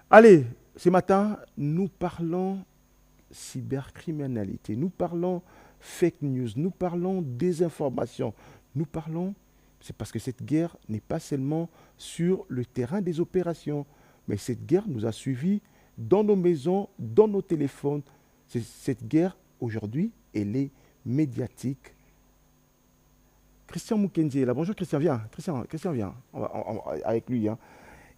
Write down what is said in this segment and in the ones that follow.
Allez, ce matin, nous parlons cybercriminalité, nous parlons fake news, nous parlons désinformation, nous parlons, c'est parce que cette guerre n'est pas seulement sur le terrain des opérations, mais cette guerre nous a suivis dans nos maisons, dans nos téléphones. Cette guerre, aujourd'hui, elle est médiatique. Christian Mukendi est là. Bonjour Christian, viens. Christian, viens. Avec lui, hein.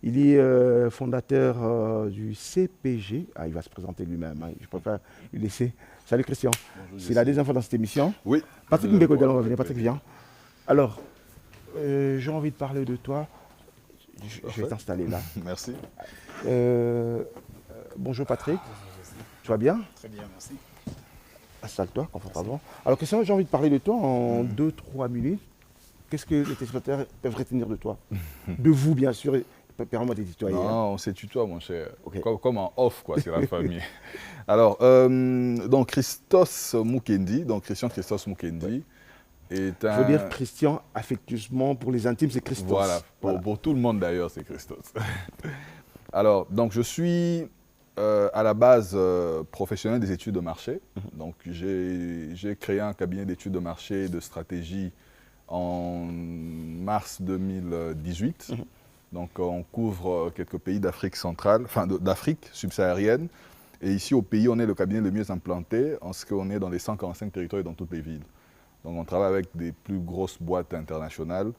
Il est fondateur du CPG. Ah, il va se présenter lui-même, hein. Je préfère lui laisser. Salut Christian. Bonjour, S'il a Jesse. des infos dans cette émission. Oui. Patrick Mbeko également va venir. Patrick, viens. Alors, j'ai envie de parler de toi. Je vais t'installer là. Merci. Bonjour Patrick. Tu vas bien? Très bien, merci. Installe-toi confortablement. Alors Christian, j'ai envie de parler de toi en 2-3 minutes. Qu'est-ce que les téléspectateurs peuvent retenir de toi? De vous, bien sûr. Permets-moi de te tutoyer. Non, on s'est tutoie, mon cher. Ok. Comme en off, quoi, c'est la famille. Alors, donc Christos Mukendi, donc Christian Christos Mukendi, est Il un... faut dire Christian affectueusement, pour les intimes, c'est Christos. Voilà, pour tout le monde d'ailleurs, c'est Christos. Alors, donc je suis à la base professionnel des études de marché. Donc j'ai créé un cabinet d'études de marché et de stratégie en mars 2018. Donc on couvre quelques pays d'Afrique centrale, enfin d'Afrique subsaharienne. Et ici au pays, on est le cabinet le mieux implanté en ce qu'on est dans les 145 territoires et dans toutes les villes. Donc on travaille avec des plus grosses boîtes internationales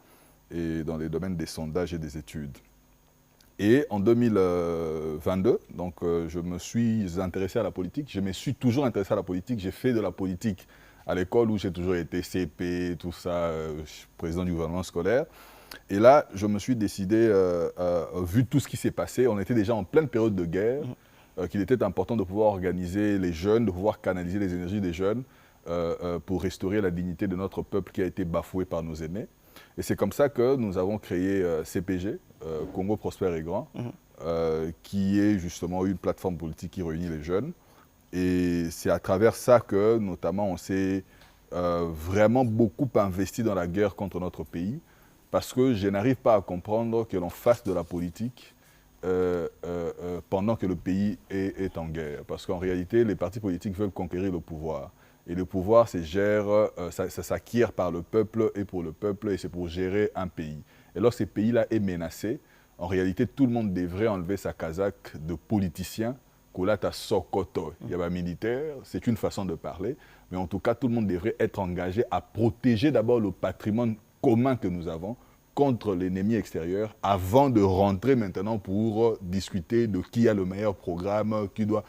et dans les domaines des sondages et des études. Et en 2022, donc, je me suis intéressé à la politique. Je me suis toujours intéressé à la politique. J'ai fait de la politique à l'école où j'ai toujours été CP, tout ça, président du gouvernement scolaire. Et là, je me suis décidé, vu tout ce qui s'est passé, on était déjà en pleine période de guerre, qu'il était important de pouvoir organiser les jeunes, de pouvoir canaliser les énergies des jeunes pour restaurer la dignité de notre peuple qui a été bafoué par nos aînés. Et c'est comme ça que nous avons créé CPG, Congo Prospère et Grand, qui est justement une plateforme politique qui réunit les jeunes. Et c'est à travers ça que, notamment, on s'est vraiment beaucoup investi dans la guerre contre notre pays, parce que je n'arrive pas à comprendre que l'on fasse de la politique pendant que le pays est en guerre. Parce qu'en réalité, les partis politiques veulent conquérir le pouvoir. Et le pouvoir, ça s'acquiert par le peuple et pour le peuple, et c'est pour gérer un pays. Et lorsque ce pays-là est menacé, en réalité, tout le monde devrait enlever sa casaque de politicien, Kolata Sokoto. Il y a un militaire, c'est une façon de parler, mais en tout cas, tout le monde devrait être engagé à protéger d'abord le patrimoine commun que nous avons contre l'ennemi extérieur avant de rentrer maintenant pour discuter de qui a le meilleur programme, qui doit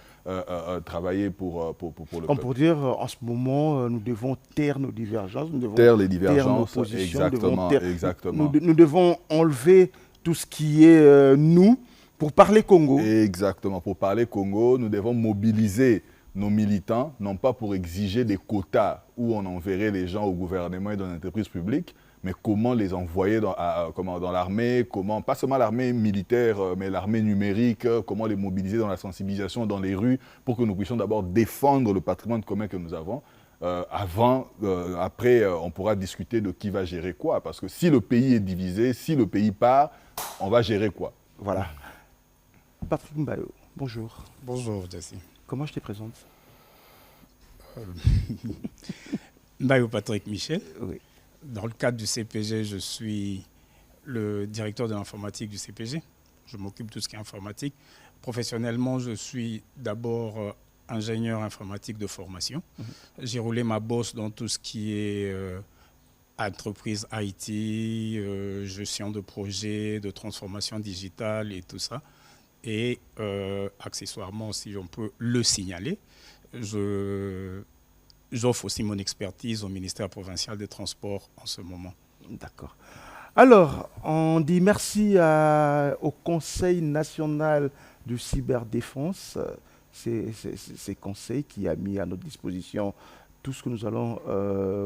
travailler pour le Comme peuple. pour dire, en ce moment, nous devons taire nos divergences, nous devons Taire les taire nos divergences, positions, exactement, exactement. nous devons enlever tout ce qui est nous pour parler Congo. Exactement. Pour parler Congo, nous devons mobiliser nos militants, non pas pour exiger des quotas où on enverrait les gens au gouvernement et dans l'entreprise publique, mais comment les envoyer dans l'armée, comment, pas seulement l'armée militaire, mais l'armée numérique, comment les mobiliser dans la sensibilisation, dans les rues, pour que nous puissions d'abord défendre le patrimoine commun que nous avons. Après, on pourra discuter de qui va gérer quoi, parce que si le pays est divisé, si le pays part, on va gérer quoi. Voilà. Patrick Mbayo, bonjour. Bonjour, Jesse. Comment je te présente? Mbayo Patrick Michel. Oui. Dans le cadre du CPG, je suis le directeur de l'informatique du CPG. Je m'occupe de tout ce qui est informatique. Professionnellement, je suis d'abord ingénieur informatique de formation. J'ai roulé ma bosse dans tout ce qui est entreprise IT, gestion de projets, de transformation digitale et tout ça. Et accessoirement, si on peut le signaler, j'offre aussi mon expertise au ministère provincial des Transports en ce moment. D'accord. Alors, on dit merci au Conseil national de cyberdéfense, ces conseils qui a mis à notre disposition tout ce que nous allons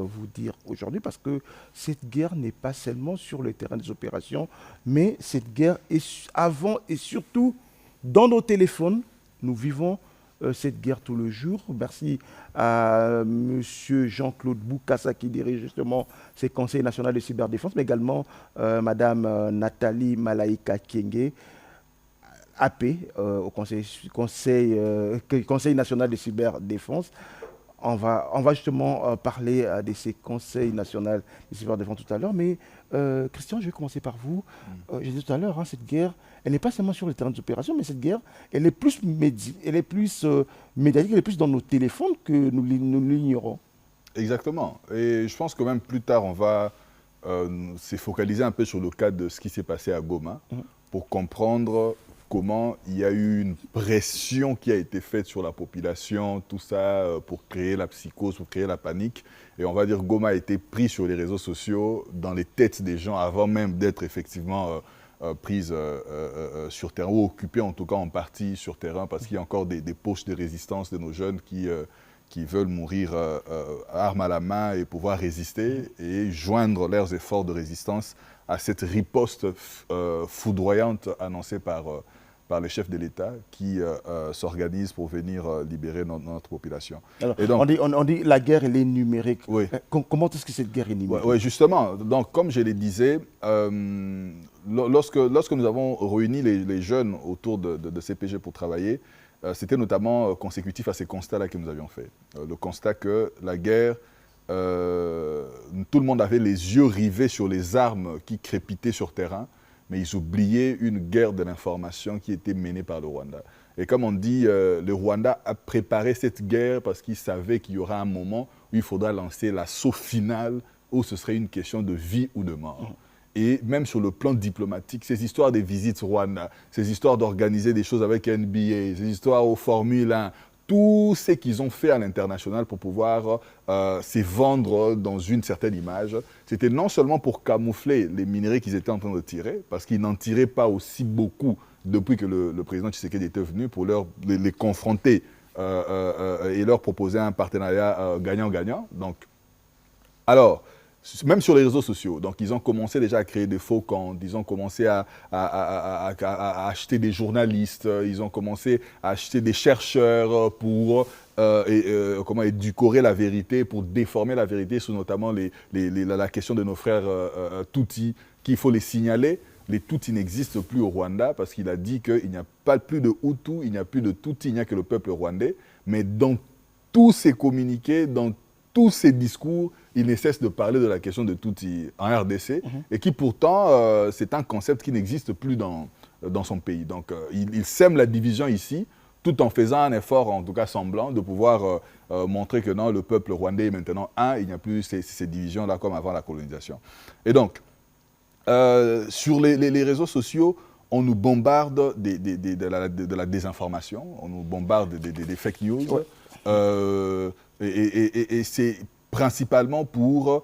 vous dire aujourd'hui, parce que cette guerre n'est pas seulement sur le terrain des opérations, mais cette guerre est avant et surtout dans nos téléphones. Nous vivons cette guerre tout le jour. Merci à M. Jean-Claude Boukassa qui dirige justement ces conseils nationaux de cyberdéfense, mais également Mme Nathalie Malaïka Kienge. AP, au Conseil national de cyberdéfense. On va justement parler de ces conseils nationaux de cyberdéfense tout à l'heure. Mais Christian, je vais commencer par vous. J'ai dit tout à l'heure, cette guerre, elle n'est pas seulement sur le terrain d'opération, mais cette guerre, elle est plus, médiatique, elle est plus dans nos téléphones que nous l'ignorons. Exactement. Et je pense que même plus tard, on va se focaliser un peu sur le cas de ce qui s'est passé à Goma pour comprendre comment il y a eu une pression qui a été faite sur la population, tout ça pour créer la psychose, pour créer la panique. Et on va dire que Goma a été pris sur les réseaux sociaux, dans les têtes des gens, avant même d'être effectivement prise sur terrain, ou occupée en tout cas en partie sur terrain, parce qu'il y a encore des poches de résistance de nos jeunes qui veulent mourir armes à la main et pouvoir résister et joindre leurs efforts de résistance à cette riposte foudroyante annoncée par le chef de l'État qui s'organise pour venir libérer notre population. Alors, et donc, on dit la guerre, elle est numérique. Oui. Comment est-ce que cette guerre est numérique? Oui, justement. Donc, comme je le disais, lorsque nous avons réuni les jeunes autour de CPG pour travailler, c'était notamment consécutif à ces constats-là que nous avions faits. Le constat que la guerre, tout le monde avait les yeux rivés sur les armes qui crépitaient sur terrain, mais ils oubliaient une guerre de l'information qui était menée par le Rwanda. Et comme on dit, le Rwanda a préparé cette guerre parce qu'il savait qu'il y aura un moment où il faudra lancer l'assaut final, où ce serait une question de vie ou de mort. Et même sur le plan diplomatique, ces histoires des visites Rwanda, ces histoires d'organiser des choses avec NBA, ces histoires aux Formule 1, tout ce qu'ils ont fait à l'international pour pouvoir se vendre dans une certaine image, c'était non seulement pour camoufler les minerais qu'ils étaient en train de tirer, parce qu'ils n'en tiraient pas aussi beaucoup depuis que le président Tshisekedi était venu, pour les confronter et leur proposer un partenariat gagnant-gagnant. Donc, alors, même sur les réseaux sociaux, donc ils ont commencé déjà à créer des faux comptes, ils ont commencé à acheter des journalistes, ils ont commencé à acheter des chercheurs pour comment édulcorer la vérité, pour déformer la vérité sur notamment la question de nos frères Tutsis, qu'il faut les signaler. Les Tutsis n'existent plus au Rwanda parce qu'il a dit qu'il n'y a pas plus de Hutus, il n'y a plus de Tutsis, il n'y a que le peuple rwandais. Mais dans tous ces communiqués, dans tous ces discours, il ne cesse de parler de la question de Tutsi en RDC, et qui pourtant, c'est un concept qui n'existe plus dans son pays. Donc, il sème la division ici, tout en faisant un effort, en tout cas semblant, de pouvoir montrer que non, le peuple rwandais est maintenant un, il n'y a plus ces divisions-là comme avant la colonisation. Et donc, sur les réseaux sociaux, on nous bombarde de la désinformation, on nous bombarde des fake news. Ouais. Et c'est principalement pour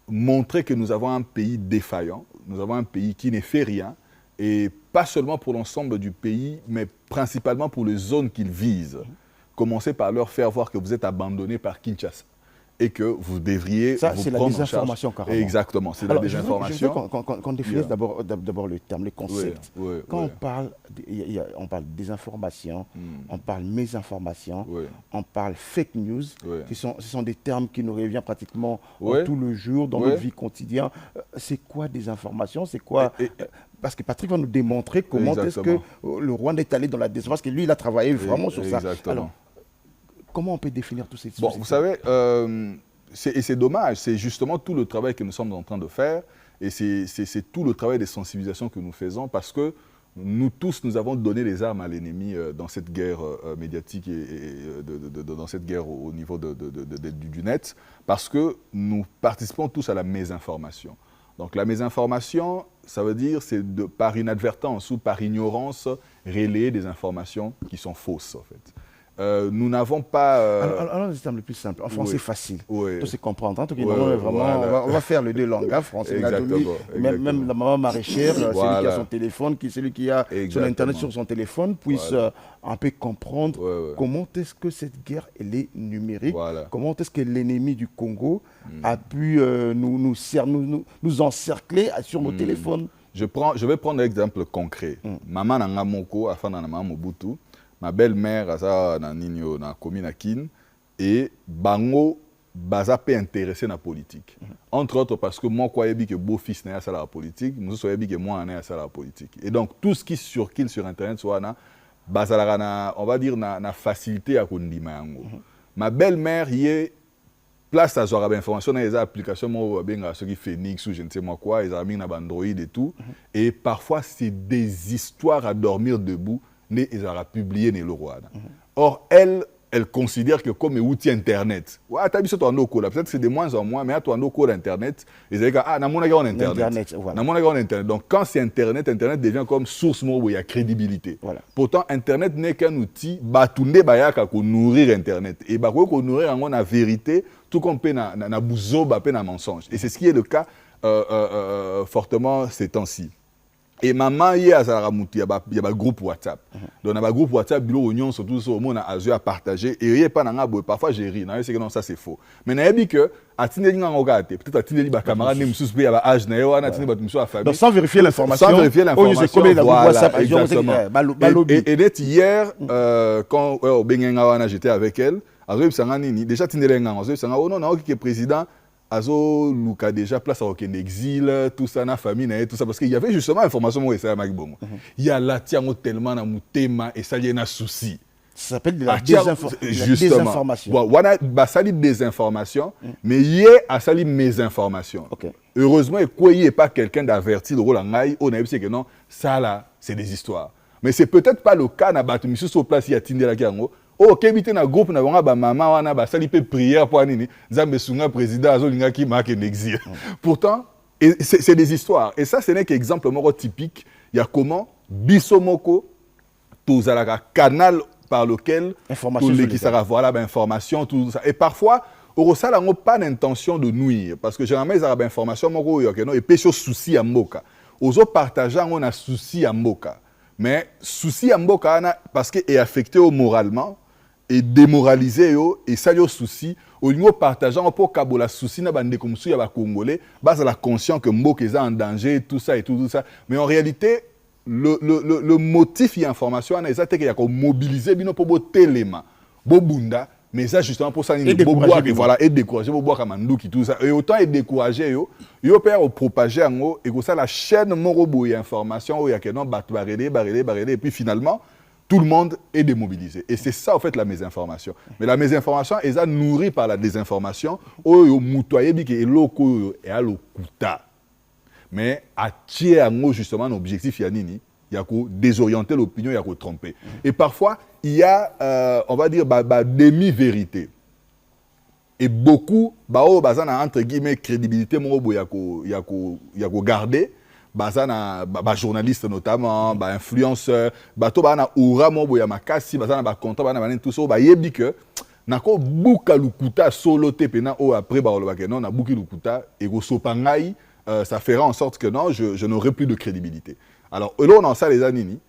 montrer que nous avons un pays défaillant, nous avons un pays qui ne fait rien, et pas seulement pour l'ensemble du pays, mais principalement pour les zones qu'il vise. Commencez par leur faire voir que vous êtes abandonné par Kinshasa et que vous devriez ça, vous c'est la désinformation carrément. Exactement, c'est la désinformation. Qu'on définisse d'abord le terme, le concept. Quand on on parle désinformation, on parle mésinformation, on parle fake news, ce sont des termes qui nous reviennent pratiquement tout le jour dans notre vie quotidienne. C'est quoi désinformation? C'est quoi parce que Patrick va nous démontrer comment est-ce que le Rwanda est allé dans la désinformation, parce que lui, il a travaillé vraiment sur ça. Alors, comment on peut définir tous ces trucs? Bon, vous savez, c'est dommage, c'est justement tout le travail que nous sommes en train de faire, et c'est tout le travail de sensibilisation que nous faisons, parce que nous tous, nous avons donné les armes à l'ennemi dans cette guerre médiatique et dans cette guerre au niveau du net, parce que nous participons tous à la mésinformation. Donc la mésinformation, ça veut dire c'est par inadvertance ou par ignorance relayer des informations qui sont fausses en fait. Nous n'avons pas... Alors, le terme le plus simple, en français facile, tout se comprendre. En tout cas, vraiment, on va faire les deux langues, hein, français. Même la maman maraîchère, celui qui a son téléphone, celui qui a son Internet sur son téléphone, puisse un peu comprendre comment est-ce que cette guerre elle est numérique, comment est-ce que l'ennemi du Congo a pu nous encercler sur nos téléphones. Je vais prendre un exemple concret. Maman Nangamoko, Afana Nama Mobutu, ma belle-mère a ça na commune à Kin, et bango baza peut intéresser la politique. Entre autres parce que moi, je sais que beau-fils n'est pas la politique, moi, je sais que moi, n'est pas la politique. Et donc, tout ce qui circule sur Internet, soit on va dire, na facilité à kondima. Ma belle-mère, y est place à genre d'information dans les applications, moi, ceux qui Phoenix ou je ne sais moi quoi, ils ont mis Android et tout. Et parfois, c'est des histoires à dormir debout, mais ils ont publié le roi. Or, elle considère que comme outil Internet, ouais, tu as vu ça toi peut-être que c'est de moins en moins, mais à toi Internet, ils disent ah, na mon en Internet. Na mon en Internet. Donc quand c'est Internet devient comme source où il y a crédibilité. Voilà. Pourtant Internet n'est qu'un outil batunde bayaka pour nourrir Internet et bah pour nourrir en la vérité tout comme peut na bouzo ba pe na mensonge. Et c'est ce qui est le cas fortement ces temps-ci. Et maman, il y a un groupe WhatsApp. Donc, dans le groupe WhatsApp, il y a surtout ce monde à partager. Et il y a pas parfois j'ai ri. C'est que non, ça c'est faux. Mais il y a que peut-être à Tindeli, ma camarade, même sous à âge, donc sans vérifier l'information. Sans vérifier l'information. WhatsApp, exactement. Et hier, quand j'étais avec elle, déjà Tindeli, oh non, qui est président. Azo Luka déjà place en exil, tout ça, na famille, tout ça, parce qu'il y avait justement l'information où il y a là, tellement na mutema et ça y a un souci. Ça s'appelle de la désinformation. Bon, on a sali désinformation, mais il y a sali mésinformation. Okay. Heureusement, il n'y a pas quelqu'un d'averti de Roland Ngaï, on a dit que non, ça là, c'est des histoires. Mais c'est peut-être pas le cas, na batu monsieur sur place, il y a Tindela Kiango. Oh, kebite na groupe na ba maman wana ba sali pe prière pour nini Nzambe sunga président azolinga ki marque en exil. Pourtant c'est des histoires et ça ce n'est qu'exemple moko typique il y a comment bisomoko tous à la canal par lequel tous les qui sera voilà information tout ça et parfois au ça n'a pas l'intention de nuire parce que généralement ils ont information moko yo que non et pécho souci à mboka aux autres partageants on a souci à mboka mais souci à mboka parce que est affecté moralement et démoralisé et ça yo souci au niveau partageant pour kabola souci na bande comme ya ba congolais bas la conscient que mboka est en danger tout ça et tout ça mais en réalité le motif y information ana ça que ya ko mobiliser bino pour botelema bobunda mais ça justement pour ça ni boboa que voilà et décourager boboa kamanduki tout ça et autant et décourager yo père propager ngo et que ça la chaîne morobo y information ya que non barrer et puis finalement tout le monde est démobilisé. Et c'est ça, en fait, la mésinformation. Mais la mésinformation, elle est nourrie par la désinformation. Mais à tirer justement l'objectif, il y a désorienter l'opinion, il y a tromper. Et parfois, il y a, on va dire, demi-vérité. Et beaucoup, entre guillemets, crédibilité, il y a garder. Bazana journaliste notamment influenceur bato bana aura mo boya makasi bazana ba content bana tout ça ba yebi que nako buka lukuta solo te pena o après ba oloba que non na buki lukuta et go sopangai ça fera en sorte que non je n'aurai plus de crédibilité. Alors là on en ça les anini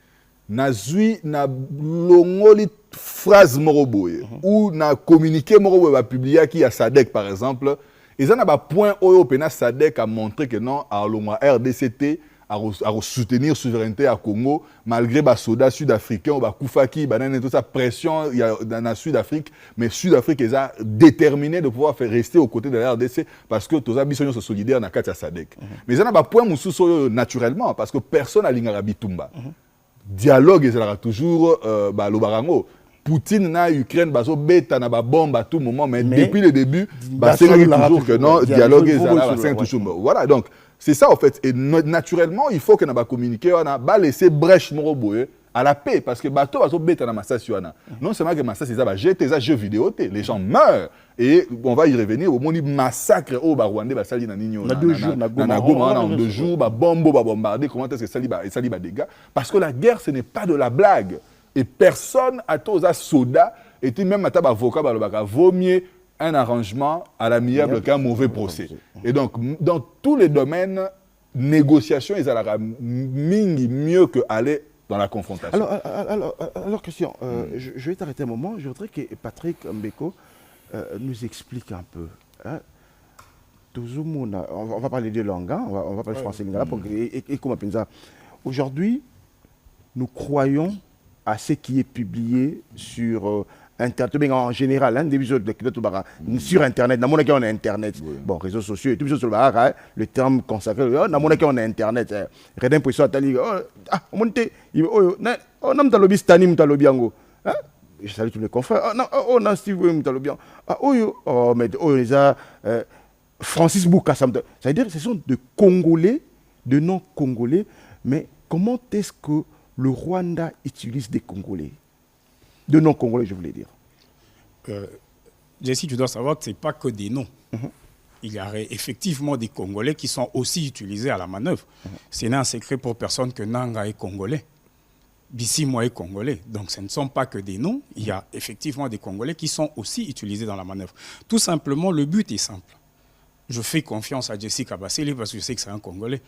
nazui na longoli phrase moroboye ou na communiqué moroboye ba publier qui a Sadek par exemple. Et ça n'a pas point où Pena Sadek a montré que non, à RDCT à soutenir souveraineté à Congo malgré les soldats sud-africains ou Koufaki, toute sa pression il y a dans la Sud-Afrique, mais Sud-Afrique est déterminé de pouvoir faire rester aux côtés de la RDC parce que tous les ambitions sont solidaires dans le Sadek. Mais ça n'a pas point moussou naturellement parce que personne n'a l'ingarabi Tumba. Dialogue est toujours le barango. Poutine na Ukraine baso beta na ba bombe à tout moment mais depuis le début c'est toujours que non dialogue est toujours voilà donc c'est ça en fait et naturellement il faut que na ba communiquer on a ba laisser brèche moroboye à la paix parce que bato baso beta na massasi wana non seulement que massasi ça ba jeter ça jeux vidéo les gens meurent et on va y revenir au moni massacre au Rwandais ba sali na nino na 2 jours na Goma en 2 jours ba bombo ba bombarder comment est-ce que sali ba dégâts parce que la guerre ce n'est pas de la blague. Et personne à tous à soda et même à tab avocat vaut mieux un arrangement à l'amiable qu'un mauvais procès. Et donc dans tous les domaines négociation ils allaient mieux que aller dans la confrontation. Alors Christian, je vais t'arrêter un moment. Je voudrais que Patrick Mbeko nous explique un peu. Hein. On va parler deux langues, hein. On va parler français et comment ça. Aujourd'hui, nous croyons à ce qui est publié sur Internet, en général, sur Internet, on a Internet. Oui. Bon, réseaux sociaux et tout ça, le terme consacré, on a Internet. Redin pour ça, on a lobby Stani, on lobby Ango. Je salue tous les confrères. On a Steve, on lobby. Mais Francis Bouka, ça veut dire que ce sont de Congolais, de non-Congolais, mais comment est-ce que le Rwanda utilise des Congolais? De non-Congolais, je voulais dire. Jesse, tu dois savoir que ce n'est pas que des noms. Il y a effectivement des Congolais qui sont aussi utilisés à la manœuvre. Ce n'est un secret pour personne que Nanga est Congolais. Bissimo est Congolais. Donc ce ne sont pas que des noms. Il y a effectivement des Congolais qui sont aussi utilisés dans la manœuvre. Tout simplement, le but est simple. Je fais confiance à Jesse Kabasele parce que je sais que c'est un Congolais.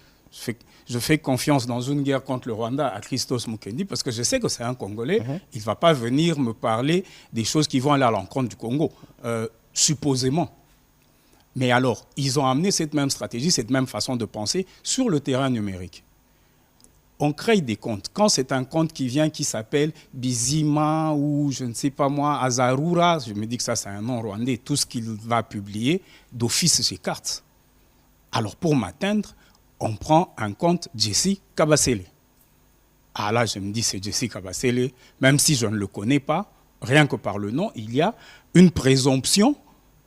Je fais confiance dans une guerre contre le Rwanda à Christos Mukendi parce que je sais que c'est un Congolais. Il ne va pas venir me parler des choses qui vont aller à l'encontre du Congo, supposément. Mais alors, ils ont amené cette même stratégie, cette même façon de penser sur le terrain numérique. On crée des comptes. Quand c'est un compte qui vient, qui s'appelle Bizima ou je ne sais pas moi, Azarura, je me dis que ça c'est un nom rwandais, tout ce qu'il va publier, d'office j'écarte. Alors pour m'atteindre, on prend un compte Jesse Kabasele. Ah là, je me dis c'est Jesse Kabasele, même si je ne le connais pas, rien que par le nom, il y a une présomption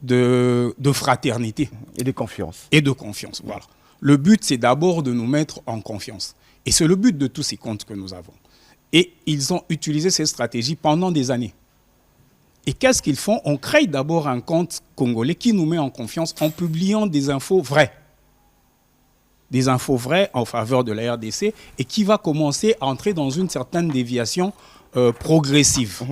de fraternité. Et de confiance. Et de confiance, voilà. Le but, c'est d'abord de nous mettre en confiance. Et c'est le but de tous ces comptes que nous avons. Et ils ont utilisé cette stratégie pendant des années. Et qu'est-ce qu'ils font? On crée d'abord un compte congolais qui nous met en confiance en publiant des infos vraies. Des infos vraies en faveur de la RDC et qui va commencer à entrer dans une certaine déviation progressive.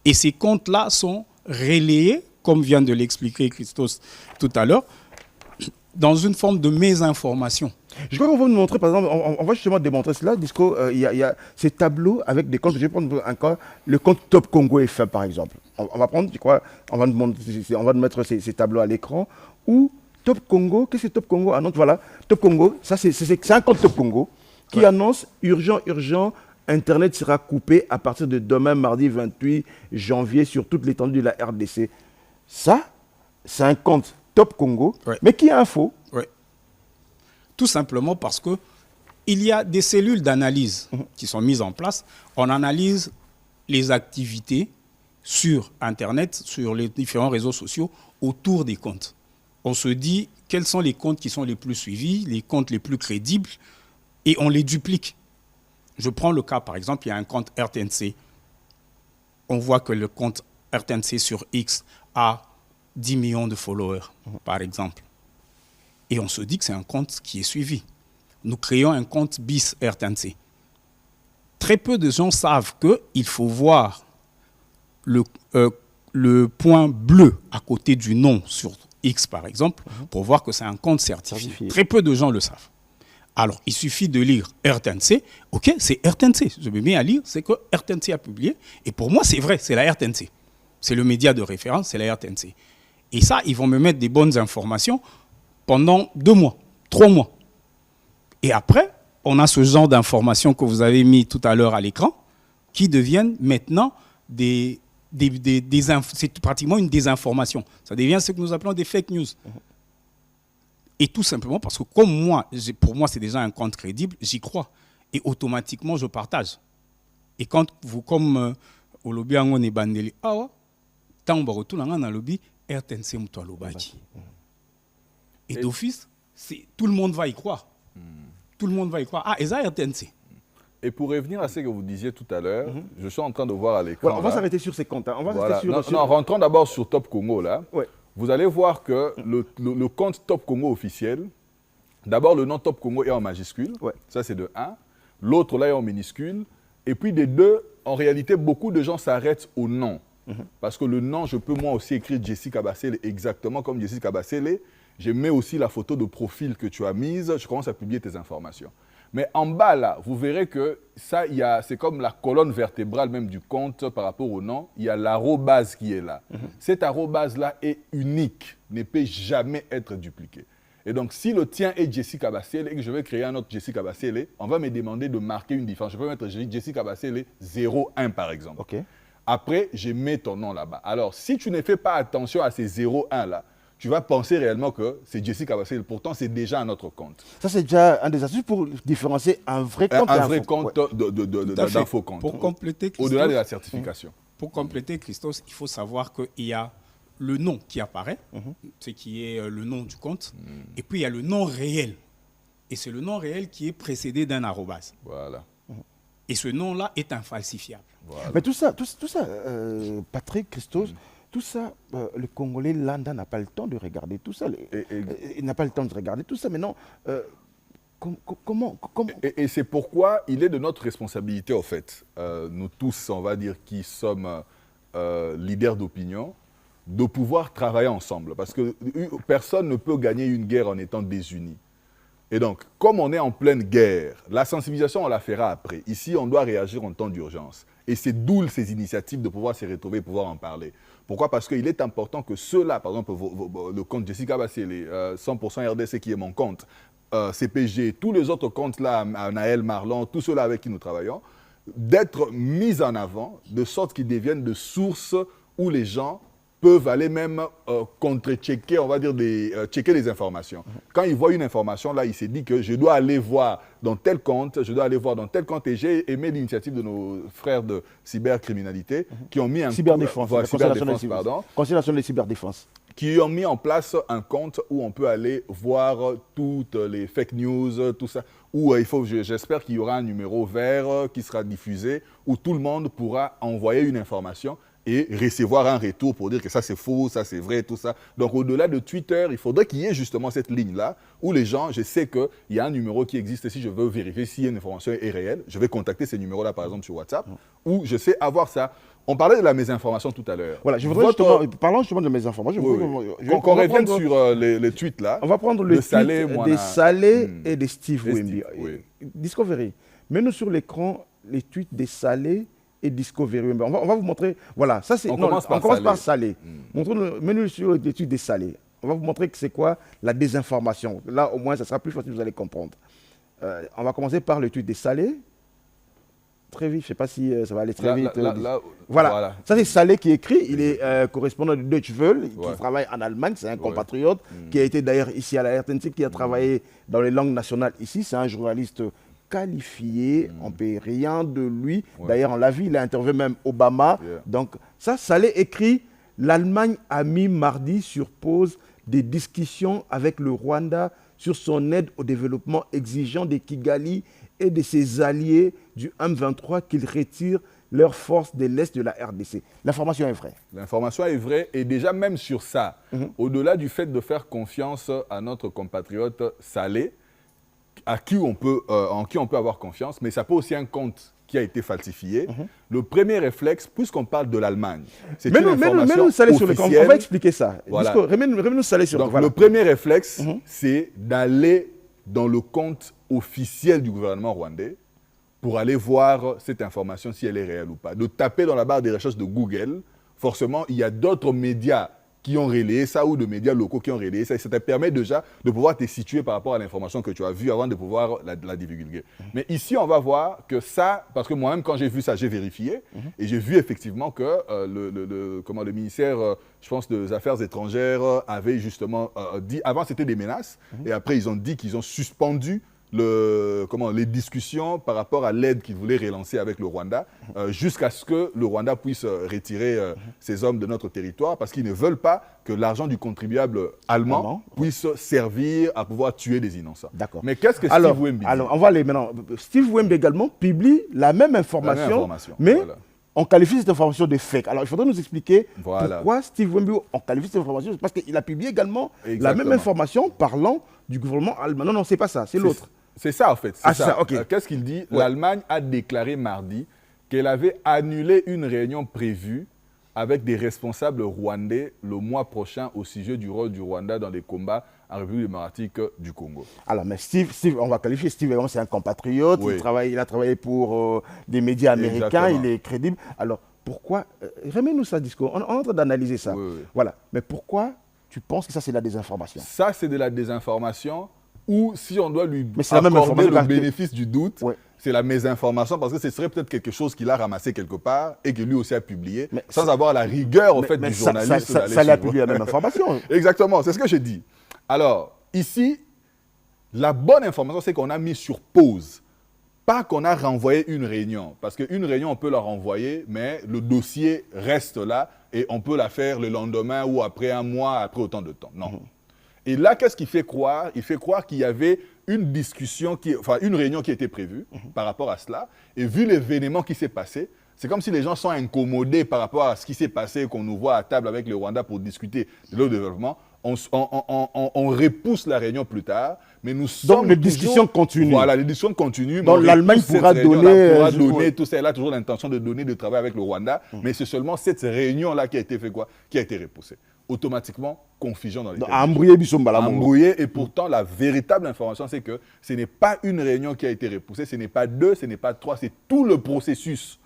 Et ces comptes-là sont relayés, comme vient de l'expliquer Christos tout à l'heure, dans une forme de mésinformation. Je crois qu'on va nous montrer, par exemple, on va justement démontrer cela. Il y a ces tableaux avec des comptes. Je vais prendre encore le compte Top Congo FM, par exemple. On va prendre, je crois, on va nous mettre ces tableaux à l'écran. Où Top Congo, qu'est-ce que Top Congo annonce? Voilà, Top Congo, ça c'est un compte Top Congo qui annonce urgent, Internet sera coupé à partir de demain, mardi 28 janvier, sur toute l'étendue de la RDC. Ça, c'est un compte Top Congo, mais qui est un faux. Tout simplement parce qu'il y a des cellules d'analyse qui sont mises en place. On analyse les activités sur Internet, sur les différents réseaux sociaux, autour des comptes. On se dit quels sont les comptes qui sont les plus suivis, les comptes les plus crédibles, et on les duplique. Je prends le cas, par exemple, il y a un compte RTNC. On voit que le compte RTNC sur X a 10 millions de followers, par exemple. Et on se dit que c'est un compte qui est suivi. Nous créons un compte BIS RTNC. Très peu de gens savent qu'il faut voir le point bleu à côté du nom sur X, par exemple, pour voir que c'est un compte certifié. Très peu de gens le savent. Alors, il suffit de lire RTNC. OK, c'est RTNC. Je me mets à lire, c'est que RTNC a publié. Et pour moi, c'est vrai, c'est la RTNC. C'est le média de référence, c'est la RTNC. Et ça, ils vont me mettre des bonnes informations pendant 2 mois, 3 mois. Et après, on a ce genre d'informations que vous avez mis tout à l'heure à l'écran qui deviennent maintenant c'est pratiquement une désinformation. Ça devient ce que nous appelons des fake news. Et tout simplement parce que comme moi, pour moi, c'est déjà un compte crédible, j'y crois. Et automatiquement, je partage. Et quand vous, comme au lobby, on est bandeli, tant on retourne dans le lobby, RTNC mouto lobaki. Et d'office, tout le monde va y croire. Tout le monde va y croire. Ah, et ça, RTNC. Et pour revenir à ce que vous disiez tout à l'heure, je suis en train de voir à l'écran. Voilà, on va s'arrêter sur ces comptes. Hein. Rentrons d'abord sur Top Congo, là. Ouais. Vous allez voir que le compte Top Congo officiel, d'abord, le nom Top Congo est en majuscule. Ouais. Ça, c'est de 1. L'autre, là, est en minuscule. Et puis, des deux, en réalité, beaucoup de gens s'arrêtent au nom. Parce que le nom, je peux moi aussi écrire Jesse Kabasele exactement comme Jesse Kabasele. Je mets aussi la photo de profil que tu as mise. Je commence à publier tes informations. Mais en bas, là, vous verrez que ça, c'est comme la colonne vertébrale même du compte par rapport au nom. Il y a l'arrobase qui est là. Cette arrobase-là est unique, ne peut jamais être dupliquée. Et donc, si le tien est Jesse Kabasele et que je vais créer un autre Jesse Kabasele, on va me demander de marquer une différence. Je peux mettre Jesse Kabasele 01 par exemple. Okay. Après, je mets ton nom là-bas. Alors, si tu ne fais pas attention à ces 0-1 là, tu vas penser réellement que c'est Jesse Kabassé. Pourtant, c'est déjà un autre compte. Ça, c'est déjà un des astuces pour différencier un vrai compte Un vrai compte d'info-compte. Pour compléter, Christos, Au-delà de la certification. Pour compléter, Christos, il faut savoir qu'il y a le nom qui apparaît, ce qui est le nom du compte, et puis il y a le nom réel. Et c'est le nom réel qui est précédé d'un arrobase. Voilà. Et ce nom-là est infalsifiable. Voilà. Mais tout ça, Patrick, Christos, tout ça, le Congolais lambda n'a pas le temps de regarder tout ça. Il n'a pas le temps de regarder tout ça. Mais non, comment Et c'est pourquoi il est de notre responsabilité, en fait, nous tous, on va dire, qui sommes leaders d'opinion, de pouvoir travailler ensemble. Parce que personne ne peut gagner une guerre en étant désuni. Et donc, comme on est en pleine guerre, la sensibilisation, on la fera après. Ici, on doit réagir en temps d'urgence. Et c'est d'où ces initiatives de pouvoir se retrouver, pouvoir en parler. Pourquoi? Parce qu'il est important que ceux-là, par exemple, le compte Jessica Bassé, les 100% RDC qui est mon compte, CPG, tous les autres comptes-là, Naël, Marlon, tous ceux-là avec qui nous travaillons, d'être mis en avant, de sorte qu'ils deviennent de sources où les gens peuvent aller même contre-checker, on va dire, checker les informations. Quand ils voient une information, là, il s'est dit que je dois aller voir dans tel compte, et j'ai aimé l'initiative de nos frères de cybercriminalité qui ont mis un cyberdéfense, pardon, Conseil national de cyberdéfense, qui ont mis en place un compte où on peut aller voir toutes les fake news, tout ça, où j'espère qu'il y aura un numéro vert qui sera diffusé, où tout le monde pourra envoyer une information et recevoir un retour pour dire que ça c'est faux, ça c'est vrai, tout ça. Donc au-delà de Twitter, il faudrait qu'il y ait justement cette ligne-là où les gens, je sais qu'il y a un numéro qui existe et si je veux vérifier si une information est réelle, je vais contacter ces numéros-là par exemple sur WhatsApp où je sais avoir ça. On parlait de la mésinformation tout à l'heure. Voilà, je voudrais justement, parlons justement de mésinformations. Qu'on revienne sur les tweets là. On va prendre le tweet des Salé et de Steve Wemby. Discovery. Mets-nous sur l'écran les tweets des Salé et Discovery. On va vous montrer. Voilà, ça c'est. On commence par Salé. Mets-nous sur les tweets des Salé. On va vous montrer que c'est quoi la désinformation. Là, au moins, ça sera plus facile, vous allez comprendre. On va commencer par le tweet des Salé. Très vite, je ne sais pas si ça va aller très vite. Voilà. Ça c'est Salé qui écrit, il est correspondant de Deutsche Welle, qui travaille en Allemagne, c'est un compatriote, qui a été d'ailleurs ici à la RTNC, qui a travaillé dans les langues nationales ici, c'est un journaliste qualifié, on ne peut rien de lui, d'ailleurs on l'a vu, il a interviewé même Obama, donc ça, Salé écrit, l'Allemagne a mis mardi sur pause des discussions avec le Rwanda sur son aide au développement exigeant de Kigali et de ses alliés du M23 qu'ils retirent leurs forces de l'Est de la RDC. L'information est vraie. L'information est vraie et déjà même sur ça, au-delà du fait de faire confiance à notre compatriote Salé, en qui on peut avoir confiance, mais ça peut aussi un compte qui a été falsifié. Le premier réflexe, puisqu'on parle de l'Allemagne, c'est une information officielle. On va expliquer ça. Voilà. Remets-nous Salé sur le compte. Le premier réflexe, c'est d'aller dans le compte officiel du gouvernement rwandais pour aller voir cette information, si elle est réelle ou pas. De taper dans la barre des recherches de Google, forcément, il y a d'autres médias qui ont relayé ça ou de médias locaux qui ont relayé ça. Et ça te permet déjà de pouvoir te situer par rapport à l'information que tu as vue avant de pouvoir la divulguer. Mais ici, on va voir que ça, parce que moi-même, quand j'ai vu ça, j'ai vérifié et j'ai vu effectivement que le ministère, je pense, des Affaires étrangères avait justement dit, avant c'était des menaces, et après ils ont dit qu'ils ont suspendu les discussions par rapport à l'aide qu'ils voulaient relancer avec le Rwanda, jusqu'à ce que le Rwanda puisse retirer ses hommes de notre territoire, parce qu'ils ne veulent pas que l'argent du contribuable allemand puisse servir à pouvoir tuer des innocents. D'accord. Mais qu'est-ce que Steve Wemby dit? Alors, on va aller maintenant. Steve Wemby également publie la même information, mais on qualifie cette information de fake. Alors, il faudrait nous expliquer pourquoi Steve Wemby, on qualifie cette information, parce qu'il a publié également la même information parlant du gouvernement allemand. Non, c'est pas ça, c'est l'autre. C'est ça, en fait. Qu'est-ce qu'il dit? L'Allemagne a déclaré mardi qu'elle avait annulé une réunion prévue avec des responsables rwandais le mois prochain au sujet du rôle du Rwanda dans les combats en République démocratique du Congo. Alors, mais Steve, on va qualifier Steve, c'est un compatriote, il a travaillé pour des médias américains, il est crédible. Alors, pourquoi, remets-nous ça, discours, on est en train d'analyser ça. Voilà, mais pourquoi tu penses que ça c'est de la désinformation? Ça c'est de la désinformation, ou si on doit lui accorder le bénéfice du doute, c'est la mésinformation parce que ce serait peut-être quelque chose qu'il a ramassé quelque part et que lui aussi a publié, sans avoir la rigueur, du journaliste. Ça lui a publié la même information. Exactement, c'est ce que j'ai dit. Alors, ici, la bonne information, c'est qu'on a mis sur pause. Pas qu'on a renvoyé une réunion, parce qu'une réunion, on peut la renvoyer, mais le dossier reste là et on peut la faire le lendemain ou après un mois, après autant de temps. Non. Et là, qu'est-ce qu'il fait croire? Il fait croire qu'il y avait une discussion, une réunion qui était prévue par rapport à cela. Et vu l'événement qui s'est passé, c'est comme si les gens sont incommodés par rapport à ce qui s'est passé, qu'on nous voit à table avec le Rwanda pour discuter de leur développement. On repousse la réunion plus tard, mais nous sommes donc les discussions continuent. Voilà, les discussions continuent. Donc l'Allemagne pourra donner tout ça. Elle a toujours l'intention de donner, de travailler avec le Rwanda, mais c'est seulement cette réunion-là qui a été fait quoi? Qui a été repoussée. Automatiquement, confusion dans les embrouillé, et pourtant, la véritable information, c'est que ce n'est pas une réunion qui a été repoussée, ce n'est pas 2, ce n'est pas 3, c'est tout le processus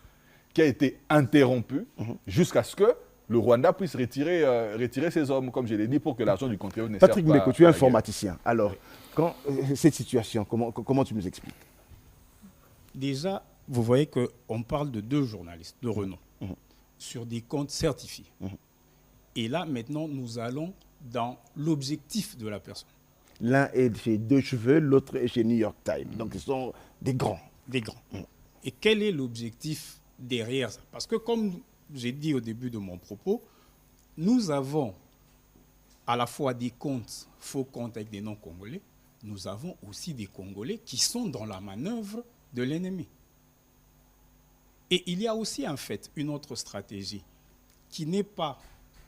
qui a été interrompu jusqu'à ce que le Rwanda puisse retirer ses hommes, comme je l'ai dit, pour que l'argent du contribuable ne serve pas. Patrick Mbeko, tu es informaticien. Alors, cette situation, comment tu nous expliques? Déjà, vous voyez qu'on parle de 2 journalistes de renom sur des comptes certifiés. Et là, maintenant, nous allons dans l'objectif de la personne. L'un est chez Deutsche Welle, l'autre est chez New York Times. Donc, ce sont des grands. Des grands. Et quel est l'objectif derrière ça? Parce que comme j'ai dit au début de mon propos, nous avons à la fois des comptes, faux comptes avec des noms congolais, nous avons aussi des Congolais qui sont dans la manœuvre de l'ennemi. Et il y a aussi en fait une autre stratégie qui n'est pas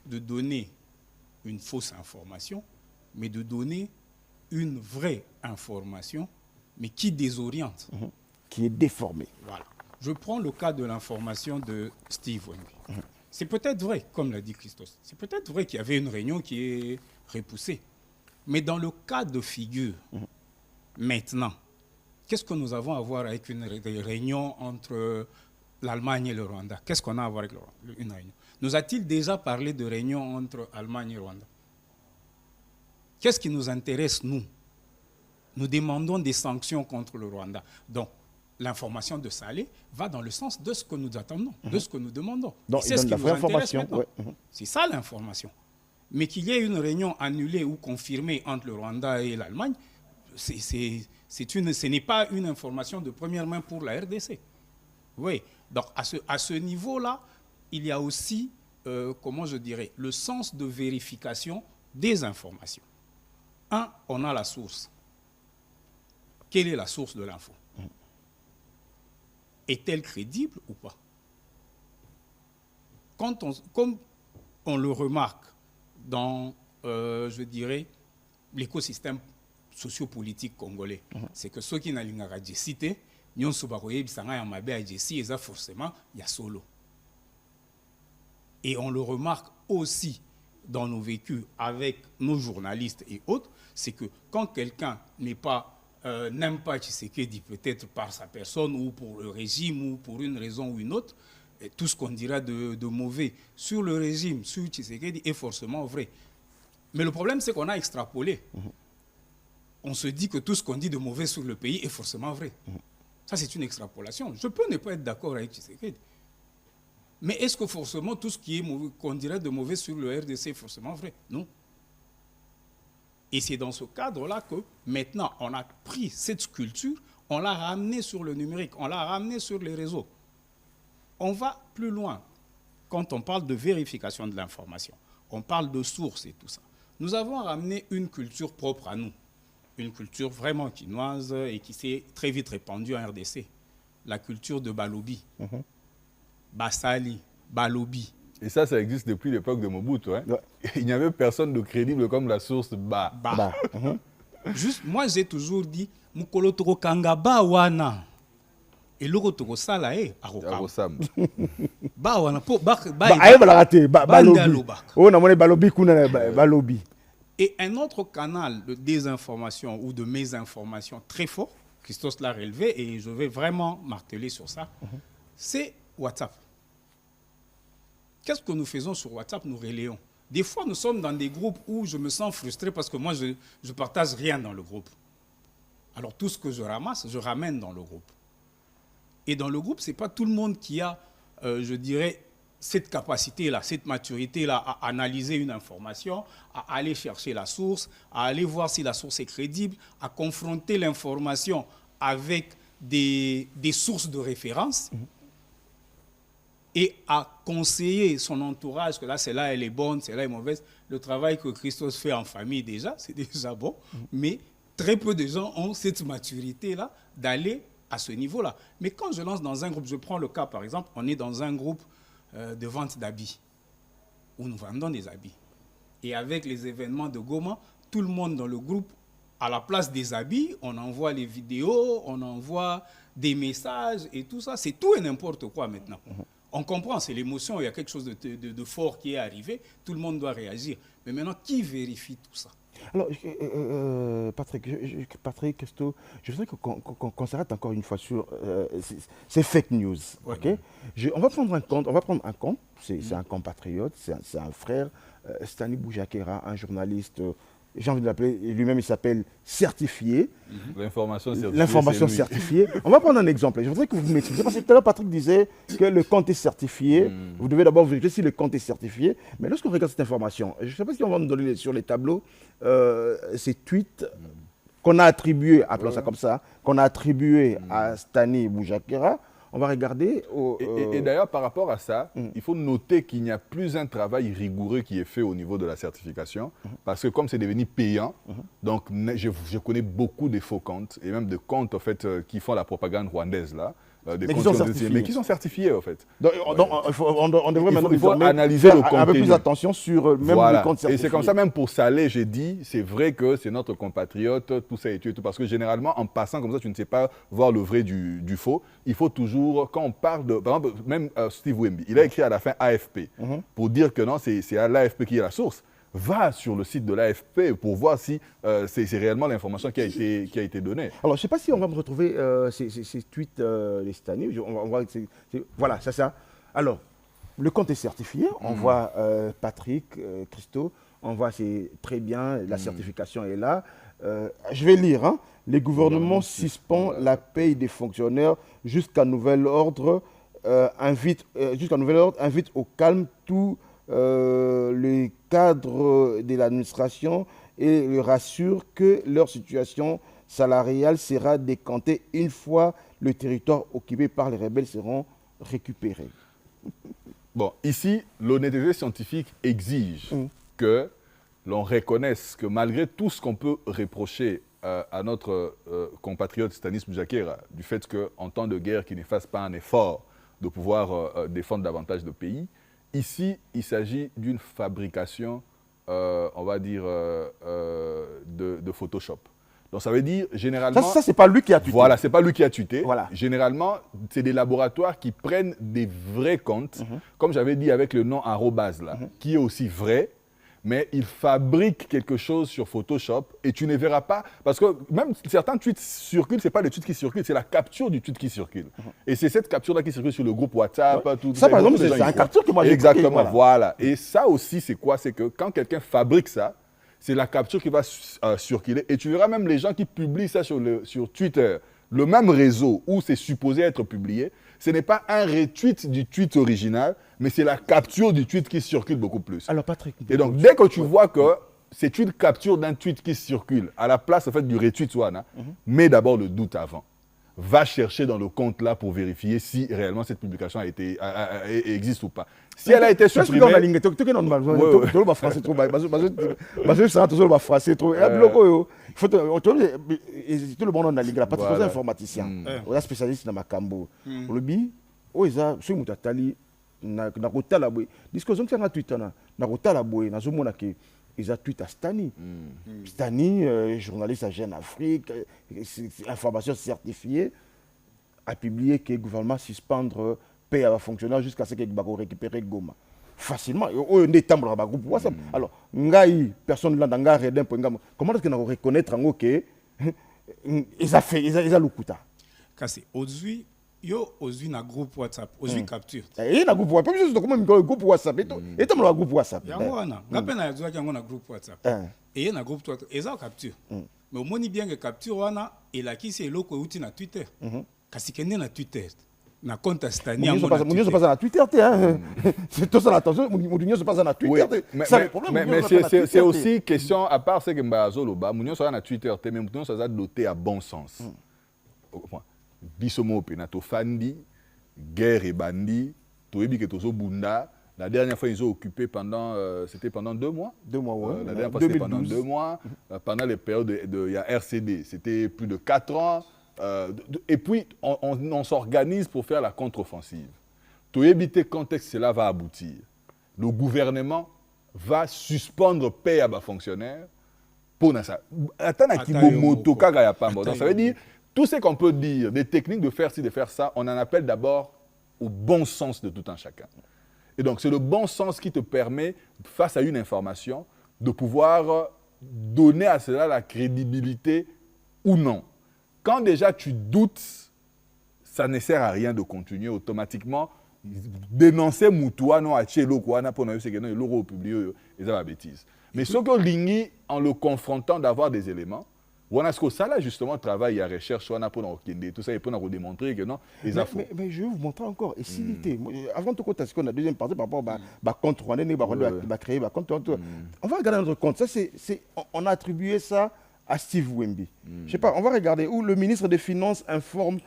de donner une fausse information, mais de donner une vraie information, mais qui désoriente. Qui est déformée. Voilà. Je prends le cas de l'information de Steve Wemby. C'est peut-être vrai, comme l'a dit Christos, c'est peut-être vrai qu'il y avait une réunion qui est repoussée. Mais dans le cas de figure, maintenant, qu'est-ce que nous avons à voir avec une réunion entre l'Allemagne et le Rwanda? Qu'est-ce qu'on a à voir avec une réunion? Nous a-t-il déjà parlé de réunion entre Allemagne et Rwanda? Qu'est-ce qui nous intéresse, nous? Nous demandons des sanctions contre le Rwanda. Donc, l'information de Salé va dans le sens de ce que nous attendons, de ce que nous demandons. C'est ce qui nous intéresse maintenant. C'est ça l'information. Mais qu'il y ait une réunion annulée ou confirmée entre le Rwanda et l'Allemagne, ce n'est pas une information de première main pour la RDC. Oui, donc à ce niveau-là, il y a aussi, comment je dirais, le sens de vérification des informations. On a la source. Quelle est la source de l'info? Est-elle crédible ou pas? Comme on le remarque dans, je dirais, l'écosystème sociopolitique congolais, c'est que ceux qui n'ont pas cité, nous sommes forcément, il y a solo. Et on le remarque aussi dans nos vécus avec nos journalistes et autres, c'est que quand quelqu'un n'aime pas Tshisekedi, peut-être par sa personne ou pour le régime ou pour une raison ou une autre, tout ce qu'on dira de mauvais sur le régime, sur Tshisekedi, est forcément vrai. Mais le problème, c'est qu'on a extrapolé. On se dit que tout ce qu'on dit de mauvais sur le pays est forcément vrai. Ça, c'est une extrapolation. Je peux ne pas être d'accord avec Tshisekedi. Mais est-ce que forcément tout ce qu'on dirait de mauvais sur le RDC est forcément vrai? Non. Et c'est dans ce cadre-là que maintenant, on a pris cette sculpture, on l'a ramenée sur le numérique, on l'a ramenée sur les réseaux. On va plus loin quand on parle de vérification de l'information. On parle de sources et tout ça. Nous avons ramené une culture propre à nous, une culture vraiment quinoise et qui s'est très vite répandue en RDC. La culture de Balobi, Basali, Balobi. Et ça existe depuis l'époque de Mobutu. Hein? Ouais. Il n'y avait personne de crédible comme la source Ba. Juste, moi, j'ai toujours dit, Mukolo toko kangaba wana. Et l'autre toko sala arokam. Ba wana po Balobi. Et un autre canal de désinformation ou de mésinformation très fort, Christos l'a relevé et je vais vraiment marteler sur ça, c'est WhatsApp. Qu'est-ce que nous faisons sur WhatsApp? Nous relayons. Des fois, nous sommes dans des groupes où je me sens frustré parce que moi, je ne partage rien dans le groupe. Alors, tout ce que je ramasse, je ramène dans le groupe. Et dans le groupe, ce n'est pas tout le monde qui a, je dirais, cette capacité-là, cette maturité-là à analyser une information, à aller chercher la source, à aller voir si la source est crédible, à confronter l'information avec des sources de référence et à conseiller son entourage, que là, celle-là, elle est bonne, celle-là est mauvaise. Le travail que Christos fait en famille déjà, c'est déjà bon, mais très peu de gens ont cette maturité-là d'aller à ce niveau-là. Mais quand je lance dans un groupe, je prends le cas, par exemple, on est dans un groupe de vente d'habits, où nous vendons des habits. Et avec les événements de Goma, tout le monde dans le groupe, à la place des habits, on envoie les vidéos, on envoie des messages et tout ça. C'est tout et n'importe quoi maintenant. On comprend, c'est l'émotion, il y a quelque chose de fort qui est arrivé, tout le monde doit réagir. Mais maintenant, qui vérifie tout ça? Alors, Patrick, Christo, je voudrais qu'on s'arrête encore une fois sur ces fake news. Ouais. Okay? On va prendre un compte, c'est un compatriote, c'est un frère, Stani Boujakera, un journaliste, j'ai envie de l'appeler, lui-même il s'appelle certifié. L'information certifiée. On va prendre un exemple. Je voudrais que vous m'expliquiez, parce que tout à l'heure Patrick disait que le compte est certifié. Vous devez d'abord vérifier si le compte est certifié. Mais lorsqu'on regarde cette information, je ne sais pas si on va nous donner sur les tableaux ces tweets qu'on a attribués, appelons ça comme ça, qu'on a attribués à Stani Boujakera. On va regarder. Et d'ailleurs, par rapport à ça, il faut noter qu'il n'y a plus un travail rigoureux qui est fait au niveau de la certification, parce que comme c'est devenu payant, donc je connais beaucoup de faux comptes, et même de comptes en fait, qui font la propagande rwandaise, là, mais qui sont certifiés en fait. Donc, on devrait maintenant analyser le contenu. Un peu plus attention sur même les comptes certifiés. Et c'est comme ça, même pour Salé, j'ai dit, c'est vrai que c'est notre compatriote, tout ça et tout, parce que généralement, en passant comme ça, tu ne sais pas voir le vrai du faux. Il faut toujours, quand on parle de, par exemple, même Steve Wemby, il a écrit à la fin AFP, pour dire que non, c'est à l'AFP qui est la source. Va sur le site de l'AFP pour voir si c'est réellement l'information qui a été donnée. Alors, je ne sais pas si on va me retrouver ces tweets les Stani. On voit voilà, c'est ça. Alors, le compte est certifié. On voit Patrick, Christo. On voit, c'est très bien, la certification est là. Je vais lire. Hein. Les gouvernements suspendent la paye des fonctionnaires jusqu'à nouvel ordre. Invite au calme tout le cadre de l'administration et le rassure que leur situation salariale sera décantée une fois le territoire occupé par les rebelles seront récupérés. Bon, ici, l'honnêteté scientifique exige que l'on reconnaisse que malgré tout ce qu'on peut reprocher à notre compatriote Stanis Boujakera, du fait qu'en temps de guerre, qu'il ne fasse pas un effort de pouvoir défendre davantage de pays, ici, il s'agit d'une fabrication, on va dire, de Photoshop. Donc, ça veut dire, généralement... Ça c'est pas lui qui a tweeté. Voilà, c'est pas lui qui a tweeté. Voilà. Généralement, c'est des laboratoires qui prennent des vrais comptes, comme j'avais dit avec le nom arrobase, là, qui est aussi vrai, mais ils fabriquent quelque chose sur Photoshop et tu ne verras pas, parce que même certains tweets circulent, ce n'est pas le tweet qui circule, c'est la capture du tweet qui circule. Et c'est cette capture-là qui circule sur le groupe WhatsApp. Ouais. Tout ça, par exemple, c'est un capture que moi j'ai Exactement, voilà. Et ça aussi, c'est quoi? C'est que quand quelqu'un fabrique ça, c'est la capture qui va circuler. Et tu verras même les gens qui publient ça sur Twitter, le même réseau où c'est supposé être publié, ce n'est pas un retweet du tweet original, mais c'est la capture du tweet qui circule beaucoup plus. Alors Patrick... Et donc, dès que tu vois que c'est une capture d'un tweet qui circule, à la place en fait, du retweet, mets d'abord le doute avant. Va chercher dans le compte là pour vérifier si réellement cette publication existe ou pas. Si elle a été supprimée... tout le monde en a ligne, parce que c'est informaticien. On est spécialiste dans Makambo. Olobi, oza, si vous avez na kotala boy. Discussion que na Twitter na kotala boy, na zomona ke ils ont tweet à Stani. Stani, journaliste à Jeune Afrique, information certifiée, a publié que le gouvernement suspendre paye à fonctionnaire jusqu'à ce qu'il récupère Goma. Facilement. On est dans le groupe WhatsApp. Alors, personne là dans le groupe. Comment est-ce qu'on va reconnaître que ils ont fait, ils ont le coup. C'est aujourd'hui, yo aujourd'hui na groupe WhatsApp, aujourd'hui capture. Et na groupe WhatsApp, juste comment le groupe WhatsApp et dans le groupe WhatsApp. Yangoana, ngapena ya zwa yango na groupe WhatsApp. Et na groupe WhatsApp, eza capture. Mais au moni bien que capture wana et la qui c'est loko uti na Twitter. Kasi kende na Twitter. na compte Stani Mon Dieu, se passe à Twitter, c'est tout ça l'attention. Mon Dieu, se passe à Twitter. Mais c'est aussi question, à part ce que Mbazoloba, mon Dieu, se passe à Twitter, mais mon Dieu, ça a doté à bon sens. Bisomo Penato Fandi, guerre et bandit, Toebi Ketozo Bunda. La dernière fois, ils ont occupé c'était pendant 2 mois. 2 mois, oui. La dernière fois, c'était pendant 2 mois. Pendant les périodes il y a RCD, c'était plus de 4 ans. Et puis, on s'organise pour faire la contre-offensive. Tout éviter quand est-ce que cela va aboutir. Le gouvernement va suspendre paix à bas fonctionnaires pour ça. Ça veut dire, tout ce qu'on peut dire, des techniques de faire ci, de faire ça, on en appelle d'abord au bon sens de tout un chacun. Et donc, c'est le bon sens qui te permet, face à une information, de pouvoir donner à cela la crédibilité ou non. Quand déjà tu doutes, ça ne sert à rien de continuer automatiquement. Dénoncer Moutoua, non, à Tchélo, quoi, pour nous, c'est que non, il l'aura publié, et ça va bêtise. Mais ce que Lingui, en le confrontant d'avoir des éléments, on a ce que ça là, justement, travail et recherche, on a pour nous tout ça, et pour nous démontrer que non, les infos. Mais je vais vous montrer encore. Et s'il était, avant tout compte, qu'on a deuxième partie par rapport à contre, on a créé, on va regarder notre compte. Ça, on a attribué ça à Steve Wemby. Je sais pas, on va regarder où le ministre des Finances informe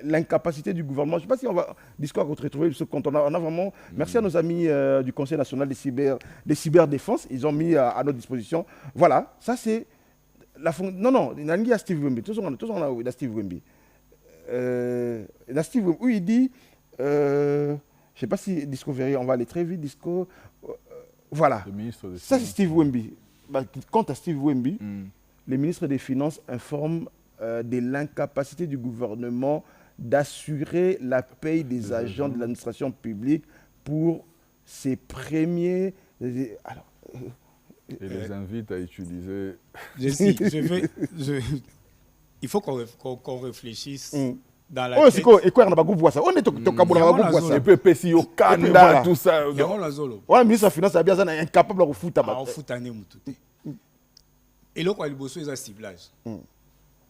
l'incapacité du gouvernement. Je ne sais pas si on va discours retrouver ce compte. On a vraiment, merci à nos amis du Conseil national des cyberdéfense, ils ont mis à notre disposition. Voilà, ça c'est la non, il y a Steve Wemby. Tous on a Steve Wemby. Steve Wemby, où il dit, je ne sais pas si Discovery, on va aller très vite, voilà. Ça c'est Steve Wemby. Quant à Steve Wemby, le ministre des Finances informe de l'incapacité du gouvernement d'assurer la paye des agents de l'administration publique pour ses premiers... Alors, et les invite à utiliser... Il faut qu'on réfléchisse dans la tête. Et quoi, on a pas goûté ça. On est au ça. Et puis, Pessi, au Canada, tout ça. Ouais, le ministre des Finances a bien incapable de foutre. Et là, il y a un ciblage.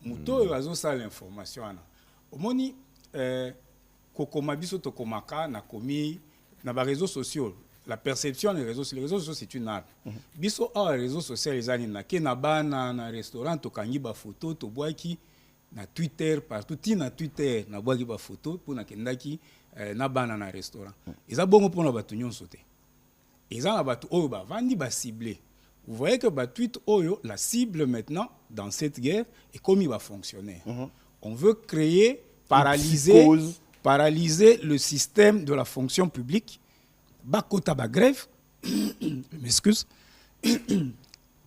Mouto, il y a l'information. Au moni, Kokomabiso Tokomaka, na komi, na ba réseaux sociaux. La perception des réseaux sociaux, c'est une arme. Biso a réseaux sociaux, les années, na kenaba, na restaurant, to kangi ba photo, to boaki, na Twitter, partout, na Twitter, na boaki ba photo, pour na kendaki, na bana na restaurant. Ils ont bon pour na batunyon sauté. Ils ont batu oyo ba vandi ba ciblé. Vous voyez que bah, tweet Oyo, la cible maintenant, dans cette guerre, est comme il va fonctionner. On veut créer, paralyser le système de la fonction publique. Bakota ba grève, je m'excuse,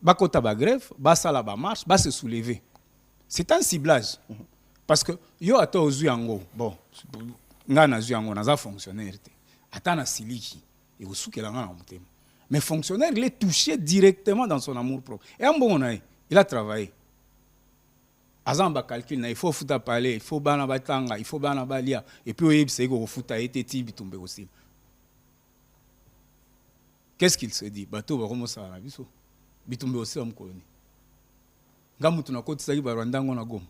Bakota ba grève, Basala ba marche, ba se soulever. C'est un ciblage. Parce que, yo ato ozu yango, bon, nga na zu yango, naza fonctionnaire, ata na siliki, et osuke la nga na mutema. Mais fonctionnaire, il est touché directement dans son amour propre. Et en bon, il a travaillé. Azamba calcul, il faut foutre parler, il faut bana batanga, il faut bana balia, et puis il faut foutre été tibitumbe aussi. Qu'est-ce qu'il se dit? Bateau va remonter à la biso. Bitumbe aussi en colonie. Gamutu na koti sagi barandango na gom.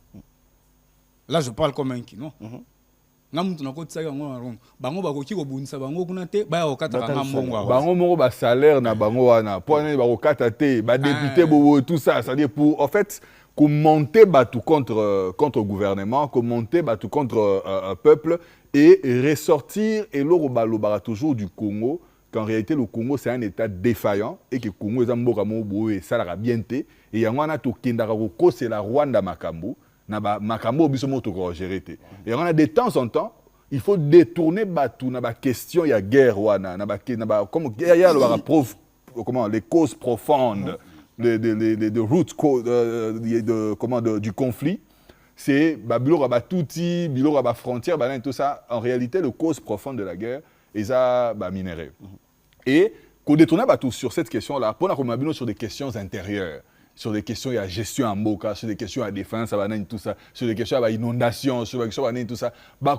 Là, je parle comme un qui, non? Ngamutu na koti sagi ngona ron. Bango bakoki ko bunisa bango kuna te, ba okata ka mbongo. Bango moko ba salaire na bango wana. Pone ba okata te, ba député bobo tout ça, ça dit pour en fait monter battu contre gouvernement, monter battu contre un peuple et ressortir et l'orobalo toujours du Congo. Qu'en réalité, le Congo, c'est un État défaillant et que le Congo est un Mokambo et ça l'a bien été. Et il y a un autre Kendarako, c'est la Rwanda Makambo. Makambo, bisomo to gérer. Et on a de temps en temps, il faut détourner Batou, na ba question, il y a guerre, comme il y a les causes profondes, les root causes du conflit. C'est Bilo Rabatouti, Bilo Rabat frontière, tout ça. En réalité, le cause profonde de la guerre, et ça, minéré. Et qu'on détourne sur cette question-là, pour nous sur des questions intérieures, sur des questions de gestion en Moka, sur des questions de défense, tout ça, sur des questions d'inondation, sur des questions de tout ça,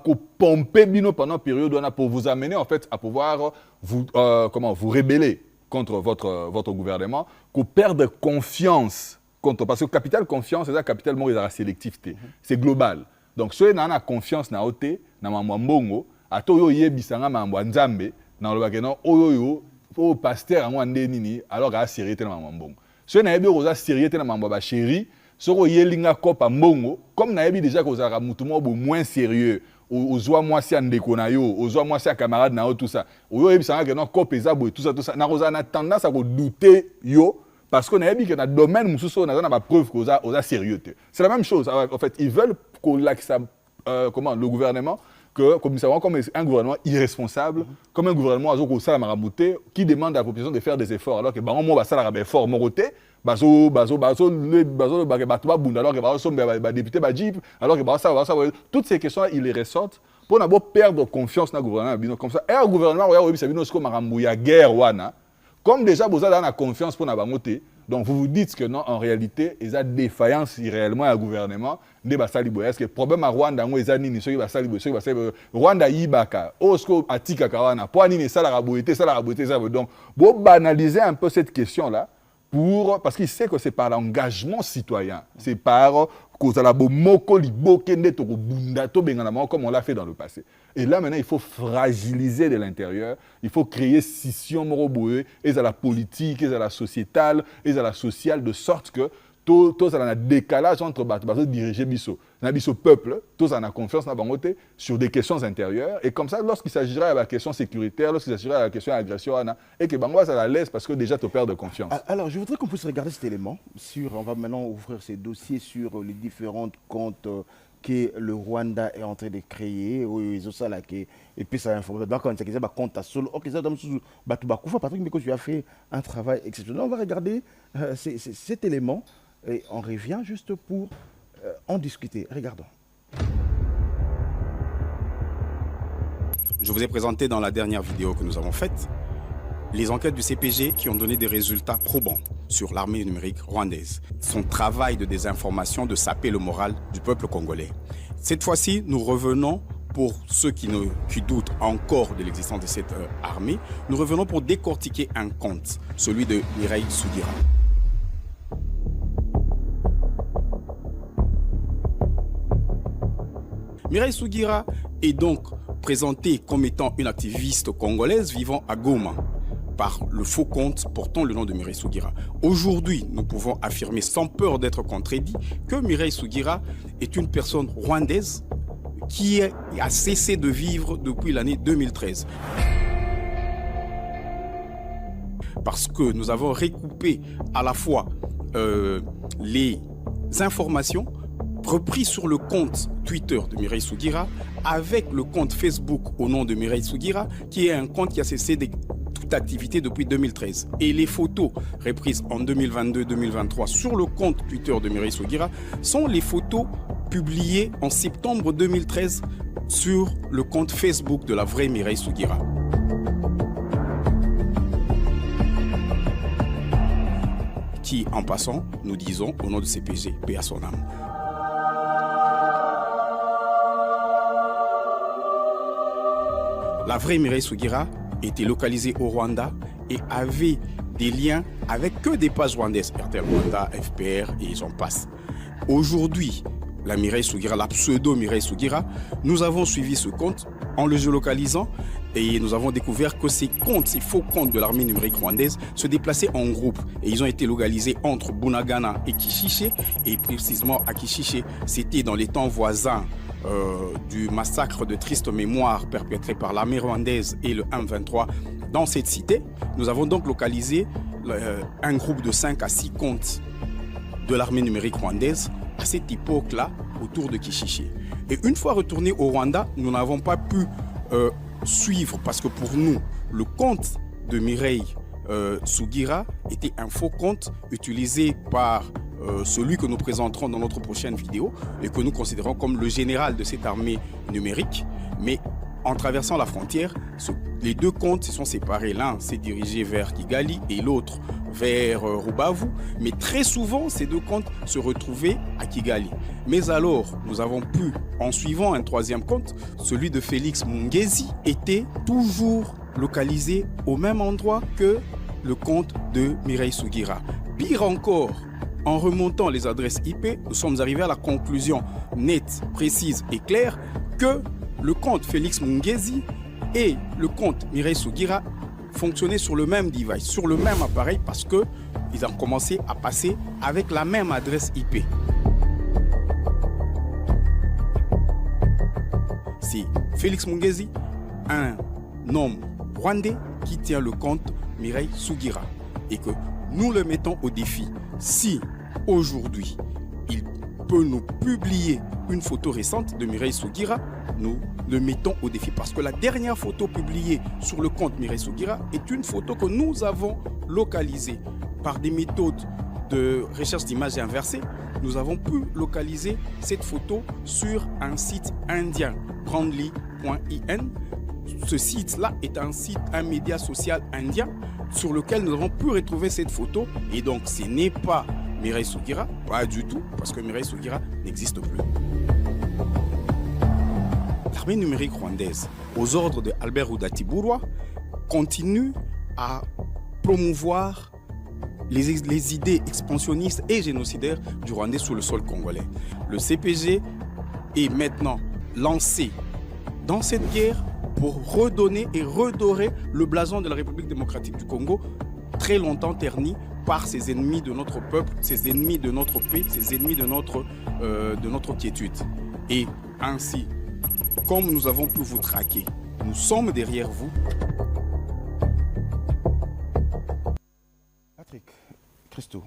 qu'on pomper bino pendant une période pour vous amener en fait à pouvoir vous rebeller contre votre gouvernement, qu'on perde confiance. Parce que capital confiance, c'est ça, capital mort, il y a la sélectivité. C'est global. Donc, si on a confiance na ote, na mambo mbongo, ato yo yebisanga mambo nzambe, na lobake non oyo o pasteur angwa ndenini, alors a sérieux na mambo mbongo. Si on a yebi oza sérieux na mambo ba chéri, soko yelinga kopa mbongo, comme na yebi déjà kozala mutu mo moins sérieux, ozwa mwasi andeko na yo, ozwa mwasi ya camarade na yo tout ça. Oyo yebisanga que non kopa eza boy tout ça. Na kozala na tendance à douter yo. Parce qu'on a dit que dans le domaine, on a la preuve qu'on a sérieux. C'est la même chose. En fait, ils veulent le gouvernement, comme un gouvernement irresponsable, comme un gouvernement qui demande à la population de faire des efforts. Alors que moi, ça a effort, mon côté, alors que toutes ces questions, ils les ressortent pour ne pas perdre confiance dans le gouvernement. Comme ça, et un gouvernement, il y a guerre. Comme déjà, vous avez la confiance pour nous voter, donc vous vous dites que non, en réalité, il y a défaillance réellement à gouvernement. Est-ce que le problème à Rwanda, Rwanda Ibaka, Osko Atika Kawana, Poanine Salaraboité, donc, vous banalisez un peu cette question-là, parce qu'il sait que c'est par l'engagement citoyen, c'est par comme on l'a fait dans le passé. Et là, maintenant, il faut fragiliser de l'intérieur, il faut créer scission moroboe, et à la politique, et à la sociétale, et à la sociale, de sorte que tout un décalage entre les diriger le peuple, tous en a confiance sur des questions intérieures. Et comme ça, lorsqu'il s'agira de la question sécuritaire, lorsqu'il s'agira de la question d'agression, et que Bangoua, ça la laisse parce que déjà, tu perds de confiance. Alors, je voudrais qu'on puisse regarder cet élément. On va maintenant ouvrir ces dossiers sur les différents comptes que le Rwanda est en train de créer. Et puis, ça informe. Donc, on sait compte à solo. Ok, ça, Patrick Meko, tu as fait un travail exceptionnel. On va regarder cet élément. Et on revient juste pour en discuter. Regardons. Je vous ai présenté dans la dernière vidéo que nous avons faite les enquêtes du CPG qui ont donné des résultats probants sur l'armée numérique rwandaise. Son travail de désinformation, de saper le moral du peuple congolais. Cette fois-ci, nous revenons, pour ceux qui doutent encore de l'existence de cette armée, nous revenons pour décortiquer un compte, celui de Mireille Sugira. Mireille Sugira est donc présentée comme étant une activiste congolaise vivant à Goma par le faux compte portant le nom de Mireille Sugira. Aujourd'hui, nous pouvons affirmer sans peur d'être contredit que Mireille Sugira est une personne rwandaise qui a cessé de vivre depuis l'année 2013. Parce que nous avons recoupé à la fois les informations repris sur le compte Twitter de Mireille Sugira avec le compte Facebook au nom de Mireille Sugira, qui est un compte qui a cessé toute activité depuis 2013. Et les photos reprises en 2022-2023 sur le compte Twitter de Mireille Sugira sont les photos publiées en septembre 2013 sur le compte Facebook de la vraie Mireille Sugira. Qui, en passant, nous disons au nom de CPG, paix à son âme. La vraie Mireille Sugira était localisée au Rwanda et avait des liens avec que des pages rwandaises, RTL Rwanda, FPR et j'en passe. Aujourd'hui, la Mireille Sugira, la pseudo Mireille Sugira, nous avons suivi ce compte en le géolocalisant et nous avons découvert que ces comptes, ces faux comptes de l'armée numérique rwandaise se déplaçaient en groupe et ils ont été localisés entre Bunagana et Kishishe, et précisément à Kishishe, c'était dans les temps voisins du massacre de triste mémoire perpétré par l'armée rwandaise et le M23 dans cette cité. Nous avons donc localisé un groupe de 5 à 6 comptes de l'armée numérique rwandaise à cette époque-là autour de Kishishe. Et une fois retournés au Rwanda, nous n'avons pas pu suivre parce que pour nous, le compte de Mireille Sugira était un faux compte utilisé par celui que nous présenterons dans notre prochaine vidéo et que nous considérons comme le général de cette armée numérique. Mais en traversant la frontière, les deux comptes se sont séparés. L'un s'est dirigé vers Kigali et l'autre vers Rubavu. Mais très souvent, ces deux comptes se retrouvaient à Kigali. Mais alors, nous avons pu, en suivant un troisième compte, celui de Félix Mungezi, était toujours localisé au même endroit que le compte de Mireille Sugira. Pire encore, En remontant les adresses IP, nous sommes arrivés à la conclusion nette, précise et claire que le compte Félix Mungezi et le compte Mireille Sugira fonctionnaient sur le même device, sur le même appareil, parce qu'ils ont commencé à passer avec la même adresse IP. C'est Félix Mungezi, un homme rwandais qui tient le compte Mireille Sugira, et que nous le mettons au défi. Si aujourd'hui il peut nous publier une photo récente de Mireille Sugira, nous le mettons au défi, parce que la dernière photo publiée sur le compte Mireille Sugira est une photo que nous avons localisée par des méthodes de recherche d'images inversées. Nous avons pu localiser cette photo sur un site indien, brandly.in. Ce site-là est un site, un média social indien sur lequel nous avons pu retrouver cette photo. Et donc, ce n'est pas Mireille Sugira, pas du tout, parce que Mireille Sugira n'existe plus. L'armée numérique rwandaise, aux ordres de Albert Rudatiburwa, continue à promouvoir les idées expansionnistes et génocidaires du Rwandais sur le sol congolais. Le CPG est maintenant lancé dans cette guerre pour redonner et redorer le blason de la République démocratique du Congo, très longtemps terni par ses ennemis de notre peuple, ses ennemis de notre paix, ses ennemis de notre quiétude. Et ainsi, comme nous avons pu vous traquer, nous sommes derrière vous. Patrick, Christo,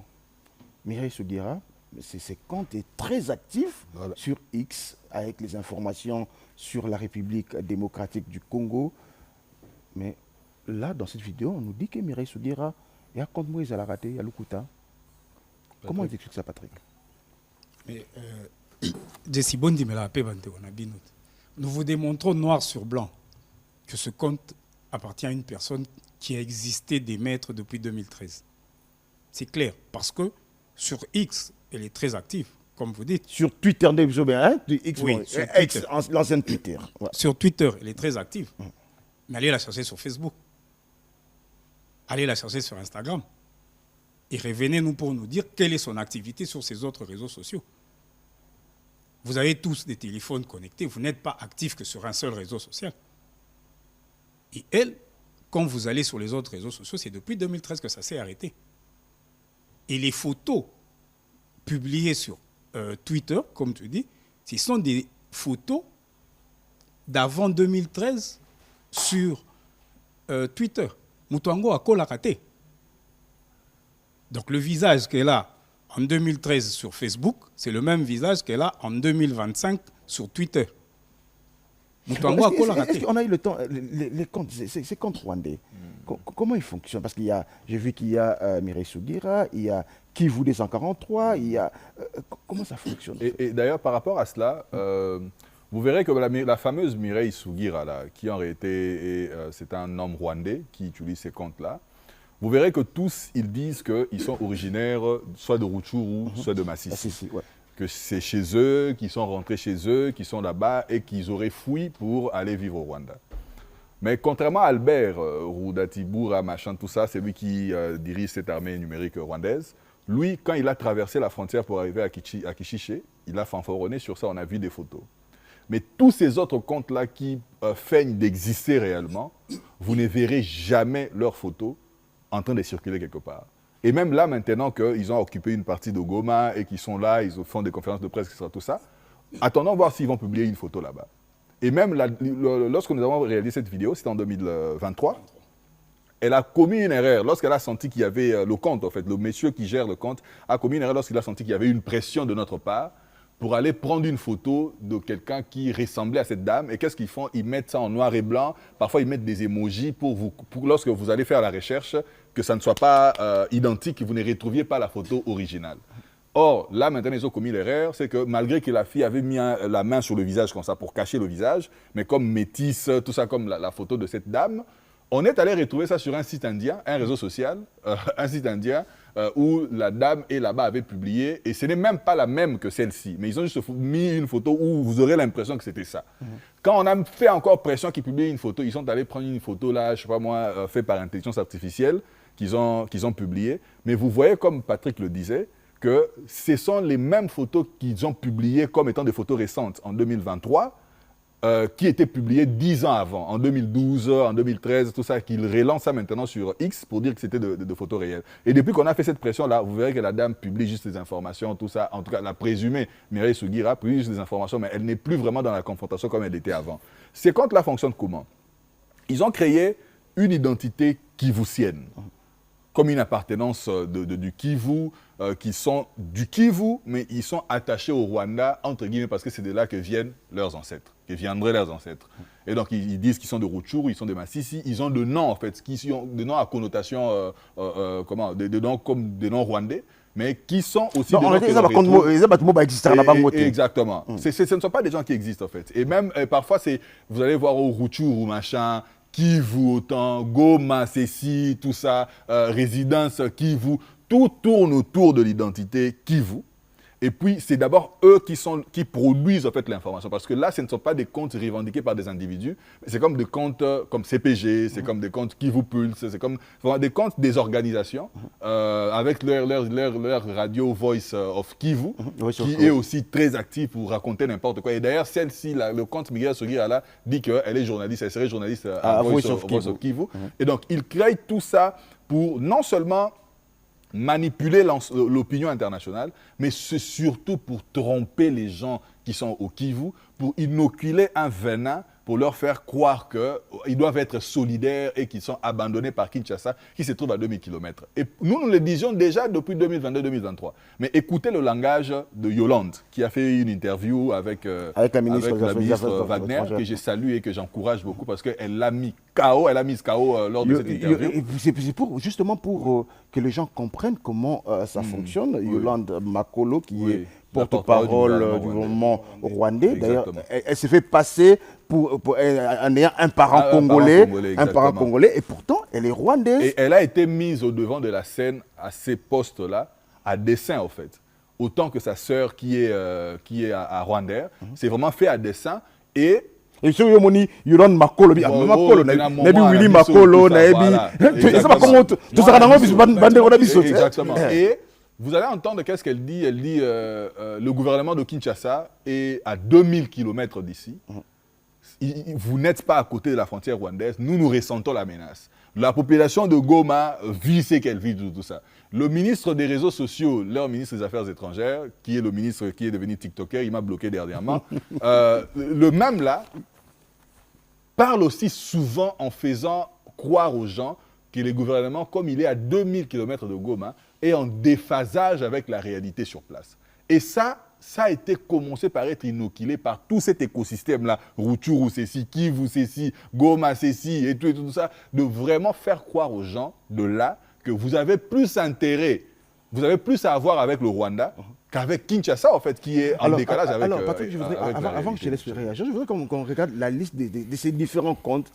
Mireille Sugira, ses comptes est très actif sur X avec les informations sur la République démocratique du Congo. Mais là, dans cette vidéo, on nous dit que Mireille Sugira est à compte Moïse à la raté, à Lukuta. Comment tu expliques ça, Patrick? Nous vous démontrons noir sur blanc que ce compte appartient à une personne qui a existé des maîtres depuis 2013. C'est clair, parce que sur X, elle est très active, comme vous dites. Sur Twitter, hein? X, oui, bon, sur X, l'ancienne Twitter. Ouais. Sur Twitter, elle est très active. Mais allez la chercher sur Facebook. Allez la chercher sur Instagram. Et revenez-nous pour nous dire quelle est son activité sur ces autres réseaux sociaux. Vous avez tous des téléphones connectés, vous n'êtes pas actif que sur un seul réseau social. Et elle, quand vous allez sur les autres réseaux sociaux, c'est depuis 2013 que ça s'est arrêté. Et les photos publiées sur Twitter, comme tu dis, ce sont des photos d'avant 2013 sur Twitter. Mutuango a kolakate. Donc le visage qu'elle a en 2013 sur Facebook, c'est le même visage qu'elle a en 2025 sur Twitter. Est-ce qu'on a eu le temps, les comptes, ces comptes rwandais, comment ils fonctionnent? Parce qu'il y a, j'ai vu qu'il y a Mireille Sugira, il y a Kivu 243, il y a... comment ça fonctionne? Et d'ailleurs, par rapport à cela, vous verrez que la fameuse Mireille Sugira, là, qui en réalité, c'est un homme rwandais qui utilise ces comptes-là, vous verrez que tous, ils disent qu'ils sont originaires soit de Rutshuru, soit de Masisi. Ouais. Que c'est chez eux, qu'ils sont rentrés chez eux, qu'ils sont là-bas et qu'ils auraient fui pour aller vivre au Rwanda. Mais contrairement à Albert Rudatiburwa, machin, tout ça, c'est lui qui dirige cette armée numérique rwandaise. Lui, quand il a traversé la frontière pour arriver à Kishiché, il a fanfaronné sur ça, on a vu des photos. Mais tous ces autres comptes-là qui feignent d'exister réellement, vous ne verrez jamais leurs photos en train de circuler quelque part. Et même là, maintenant qu'ils ont occupé une partie de Goma et qu'ils sont là, ils font des conférences de presse, etc., tout ça, attendons voir s'ils vont publier une photo là-bas. Et même lorsque nous avons réalisé cette vidéo, c'était en 2023, elle a commis une erreur. Lorsqu'elle a senti qu'il y avait le compte, en fait, le monsieur qui gère le compte a commis une erreur lorsqu'il a senti qu'il y avait une pression de notre part pour aller prendre une photo de quelqu'un qui ressemblait à cette dame. Et qu'est-ce qu'ils font? Ils mettent ça en noir et blanc. Parfois, ils mettent des emojis pour lorsque vous allez faire la recherche, que ça ne soit pas identique, que vous ne retrouviez pas la photo originale. Or, là, maintenant, ils ont commis l'erreur, c'est que malgré que la fille avait mis la main sur le visage comme ça pour cacher le visage, mais comme métisse, tout ça comme la photo de cette dame, on est allé retrouver ça sur un site indien, un réseau social, un site indien, où la dame et là-bas avait publié, et ce n'est même pas la même que celle-ci, mais ils ont juste mis une photo où vous aurez l'impression que c'était ça. Quand on a fait encore pression qu'ils publient une photo, ils sont allés prendre une photo là, je sais pas moi, faite par intelligence artificielle, qu'ils ont publiée. Mais vous voyez, comme Patrick le disait, que ce sont les mêmes photos qu'ils ont publiées comme étant des photos récentes en 2023, qui étaient publiées 10 ans avant, en 2012, en 2013, tout ça, qu'ils relancent ça maintenant sur X pour dire que c'était de photos réelles. Et depuis qu'on a fait cette pression-là, vous verrez que la dame publie juste des informations, tout ça. En tout cas, la présumée Mireille Sugira publie juste des informations, mais elle n'est plus vraiment dans la confrontation comme elle était avant. Ces comptes-là fonctionnent comment? Ils ont créé une identité kivusienne, comme une appartenance du Kivu, qui sont du Kivu, mais ils sont attachés au Rwanda, entre guillemets, parce que c'est de là que viennent leurs ancêtres, que viendraient leurs ancêtres. Et donc, ils disent qu'ils sont de Rutshuru, ils sont de Masisi, ils ont des noms, en fait, qui ont des noms à connotation, des noms comme des noms rwandais, mais qui sont aussi des noms que l'on retrouve. Exactement. Ce ne sont pas des gens qui existent, en fait. Et même, parfois, vous allez voir au Rutshuru, machin, Kivu autant, Goma, ceci, tout ça, résidence Kivu, tout tourne autour de l'identité Kivu. Et puis, c'est d'abord eux qui produisent en fait l'information. Parce que là, ce ne sont pas des comptes revendiqués par des individus, c'est comme des comptes comme CPG, c'est comme des comptes Kivu Pulse, c'est comme des comptes des organisations avec leur radio Voice of Kivu, qui est aussi très active pour raconter n'importe quoi. Et d'ailleurs, celle-ci, le compte Miguel Sugira, là, dit qu'elle est journaliste, elle serait journaliste à Voice of Kivu. Et donc, ils créent tout ça pour non seulement manipuler l'opinion internationale, mais c'est surtout pour tromper les gens qui sont au Kivu, pour inoculer un venin, pour leur faire croire qu'ils doivent être solidaires et qu'ils sont abandonnés par Kinshasa, qui se trouve à 2000 km. Et nous le disions déjà depuis 2022-2023. Mais écoutez le langage de Yolande, qui a fait une interview avec la ministre Wagner, que je salue et que j'encourage beaucoup parce qu'elle l'a mis KO, lors de cette interview. C'est justement pour que les gens comprennent comment ça fonctionne. Yolande Makolo, qui est porte-parole du gouvernement rwandais. D'ailleurs, elle s'est fait passer en ayant un parent congolais, et pourtant, elle est rwandaise. Et elle a été mise au devant de la scène à ces postes-là, à dessein, en fait. Autant que sa sœur qui est à Rwanda, c'est vraiment fait à dessein. Et sur Yomoni, Yolande Makolo, Willy Makolo, exactement. Et vous allez entendre qu'est-ce qu'elle dit. Elle dit le gouvernement de Kinshasa est à 2000 km d'ici. Vous n'êtes pas à côté de la frontière rwandaise. Nous ressentons la menace. La population de Goma vit ce qu'elle vit, tout ça. Le ministre des réseaux sociaux, leur ministre des Affaires étrangères, qui est le ministre qui est devenu TikToker, il m'a bloqué dernièrement, le même là, parle aussi souvent en faisant croire aux gens que le gouvernement, comme il est à 2000 km de Goma, est en déphasage avec la réalité sur place. Et ça a été commencé par être inoculé par tout cet écosystème-là, Rutshuru, ceci, Kivu, ceci, Goma, ceci, et tout ça, de vraiment faire croire aux gens de là que vous avez plus intérêt, vous avez plus à avoir avec le Rwanda qu'avec Kinshasa, en fait, qui est en décalage avec... Alors, Patrick, avant que je te laisse réagir, je voudrais qu'on regarde la liste de ces différents comptes.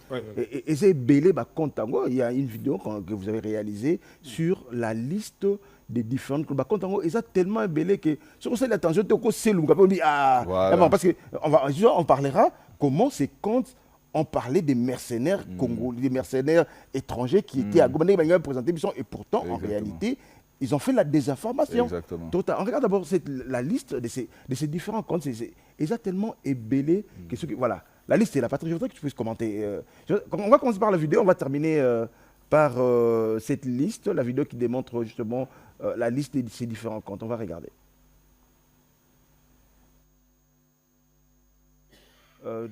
Et c'est Belé Bakontango, il y a une vidéo que vous avez réalisée sur la liste des différentes comptes. Bakontango, ils ont tellement belé que, sur cette attention, on dit, parce qu'on parlera comment ces comptes ont parlé des mercenaires congolais, des mercenaires étrangers qui étaient à Goma, présentés, et pourtant, en réalité, ils ont fait la désinformation. Exactement. On regarde d'abord la liste de ces différents comptes. Ils ont tellement ébellé que ceux qui... Voilà, la liste est là. Patrick, je voudrais que tu puisses commenter. On va commencer par la vidéo, on va terminer par cette liste, la vidéo qui démontre justement la liste de ces différents comptes. On va regarder.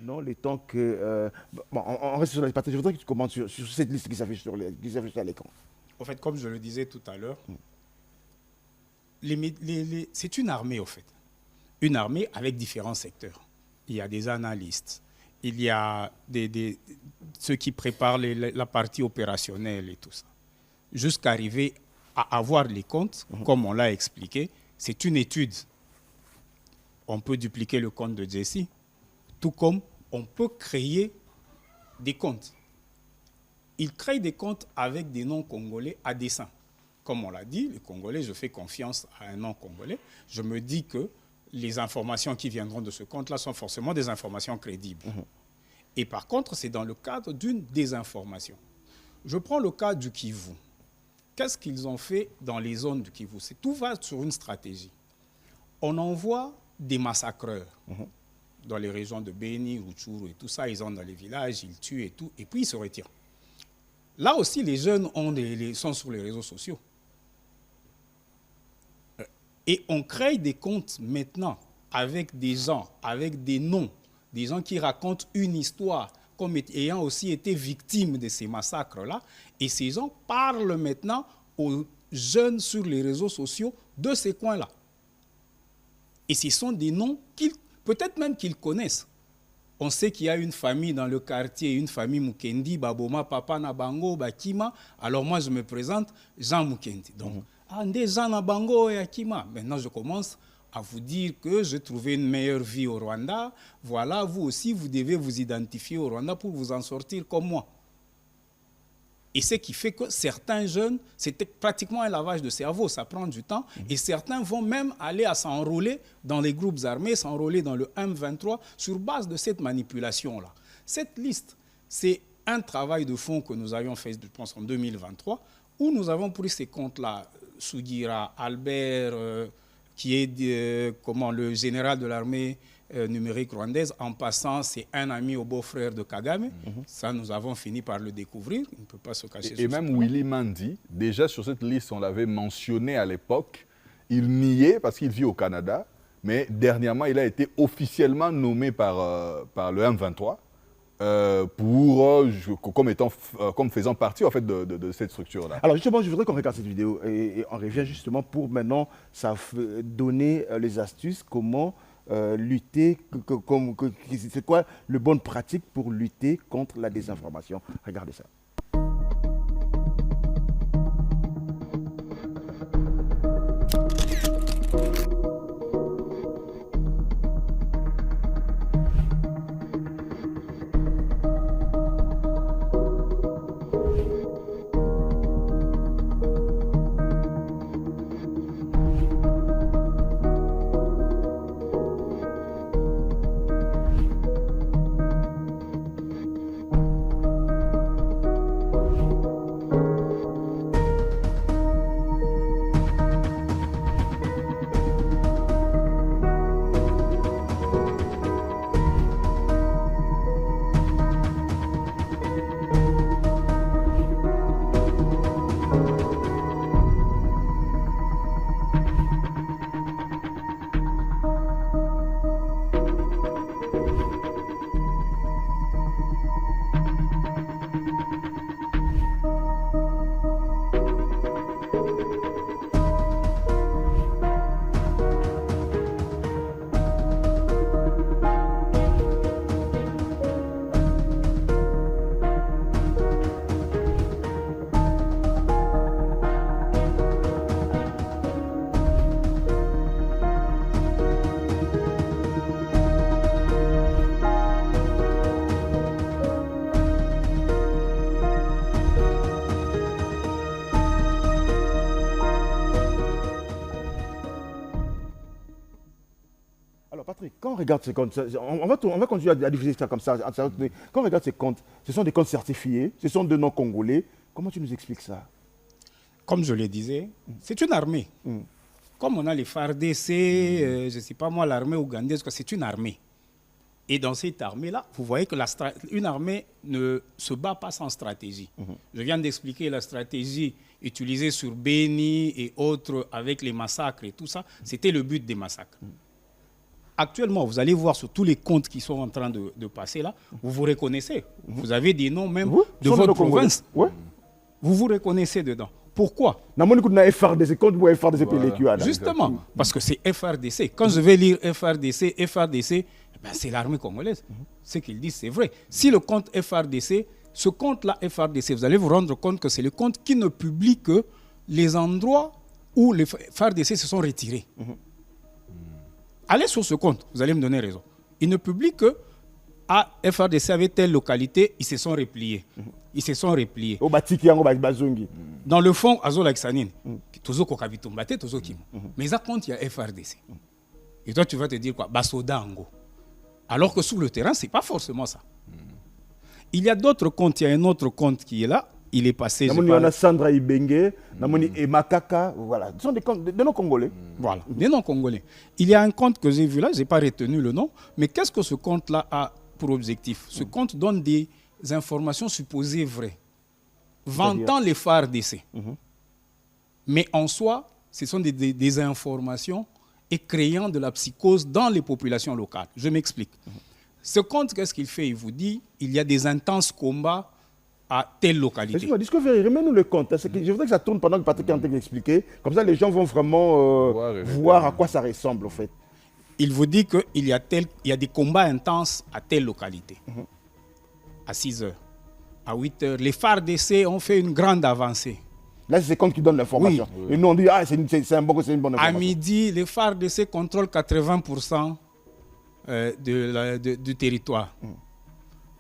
Non, le temps que... bon, on reste sur la Patrick, je voudrais que tu commentes sur cette liste qui s'affiche sur l'écran. En fait, comme je le disais tout à l'heure, c'est une armée, au fait. Une armée avec différents secteurs. Il y a des analystes, il y a ceux qui préparent la partie opérationnelle et tout ça. Jusqu'à arriver à avoir les comptes, comme on l'a expliqué, c'est une étude. On peut dupliquer le compte de Jesse, tout comme on peut créer des comptes. Ils créent des comptes avec des noms congolais à dessein. Comme on l'a dit, les Congolais, je fais confiance à un nom congolais. Je me dis que les informations qui viendront de ce compte-là sont forcément des informations crédibles. Et par contre, c'est dans le cadre d'une désinformation. Je prends le cas du Kivu. qu'est-ce qu'ils ont fait dans les zones du Kivu? Tout va sur une stratégie. On envoie des massacreurs dans les régions de Beni, Rutshuru et tout ça. Ils sont dans les villages, ils tuent et tout, et puis ils se retirent. Là aussi, les jeunes sont sur les réseaux sociaux. Et on crée des comptes maintenant avec des gens, avec des noms, des gens qui racontent une histoire comme ayant aussi été victimes de ces massacres-là. Et ces gens parlent maintenant aux jeunes sur les réseaux sociaux de ces coins-là. Et ce sont des noms peut-être même qu'ils connaissent. On sait qu'il y a une famille dans le quartier, une famille Mukendi, Baboma, Papa Nabango, Bakima. Alors moi, je me présente Jean Mukendi. Donc, des Jean Nabango et Akima. Maintenant, je commence à vous dire que j'ai trouvé une meilleure vie au Rwanda. Voilà, vous aussi, vous devez vous identifier au Rwanda pour vous en sortir comme moi. Et ce qui fait que certains jeunes, c'était pratiquement un lavage de cerveau, ça prend du temps. Et certains vont même aller à s'enrôler dans les groupes armés, s'enrôler dans le M23 sur base de cette manipulation-là. Cette liste, c'est un travail de fond que nous avions fait, je pense, en 2023, où nous avons pris ces comptes-là, Sugira, Albert, qui est le général de l'armée numérique rwandaise, en passant, c'est un ami au beau-frère de Kagame. Ça, nous avons fini par le découvrir. Il ne peut pas se cacher. Et même Willy Mandi, déjà sur cette liste, on l'avait mentionné à l'époque. Il niait parce qu'il vit au Canada, mais dernièrement, il a été officiellement nommé par le M23 comme faisant partie en fait, de cette structure-là. Alors justement, je voudrais qu'on regarde cette vidéo et on revient justement pour maintenant donner les astuces, comment lutter, c'est quoi le bonne pratique pour lutter contre la désinformation. Regardez ça. Quand on regarde ces comptes, on va continuer à diffuser ça comme ça. Quand on regarde ces comptes, ce sont des comptes certifiés, ce sont de noms congolais. Comment tu nous expliques ça? Comme je le disais, c'est une armée. Comme on a les FARDC, je ne sais pas moi, l'armée ougandaise, c'est une armée. Et dans cette armée-là, vous voyez que une armée ne se bat pas sans stratégie. Je viens d'expliquer la stratégie utilisée sur Beni et autres avec les massacres et tout ça. C'était le but des massacres. Actuellement, vous allez voir sur tous les comptes qui sont en train de passer là, vous vous reconnaissez. Vous avez des noms même de votre province. Vous vous reconnaissez dedans. Pourquoi? Justement, parce que c'est FRDC. Quand je vais lire FRDC, c'est l'armée congolaise. Ce qu'ils disent, c'est vrai. Si le compte FRDC, ce compte-là, FRDC, vous allez vous rendre compte que c'est le compte qui ne publie que les endroits où les FRDC se sont retirés. Allez sur ce compte, vous allez me donner raison. Il ne publie que FRDC avait telle localité, ils se sont repliés. Ils se sont repliés. Dans le fond, Azolaksanine, mais à compte, il y a FRDC. Et toi, tu vas te dire quoi? Basodango. Alors que sur le terrain, ce n'est pas forcément ça. Il y a d'autres comptes. Il y a un autre compte qui est là. il est passé. Il y a Sandra Ibenge, et Makaka, voilà. Ce sont des noms congolais. Voilà, des noms congolais. Il y a un compte que j'ai vu là, je n'ai pas retenu le nom, mais qu'est-ce que ce compte-là a pour objectif? Ce compte donne des informations supposées vraies, vantant les FARDC. Mais en soi, ce sont des informations et créant de la psychose dans les populations locales. Je m'explique. Ce compte, qu'est-ce qu'il fait? Il vous dit il y a des intenses combats à telle localité. Discovery, remets-nous le compte. Je voudrais que ça tourne pendant que Patrick est en train d'expliquer. Comme ça, les gens vont vraiment voir à quoi ça ressemble, en fait. Il vous dit qu'il y a des combats intenses à telle localité. À 6 heures, à 8 heures, les FARDC ont fait une grande avancée. Là, c'est compte qui donne l'information. Oui. Et nous, on dit, c'est une bonne information. À midi, les FARDC contrôlent 80% du territoire.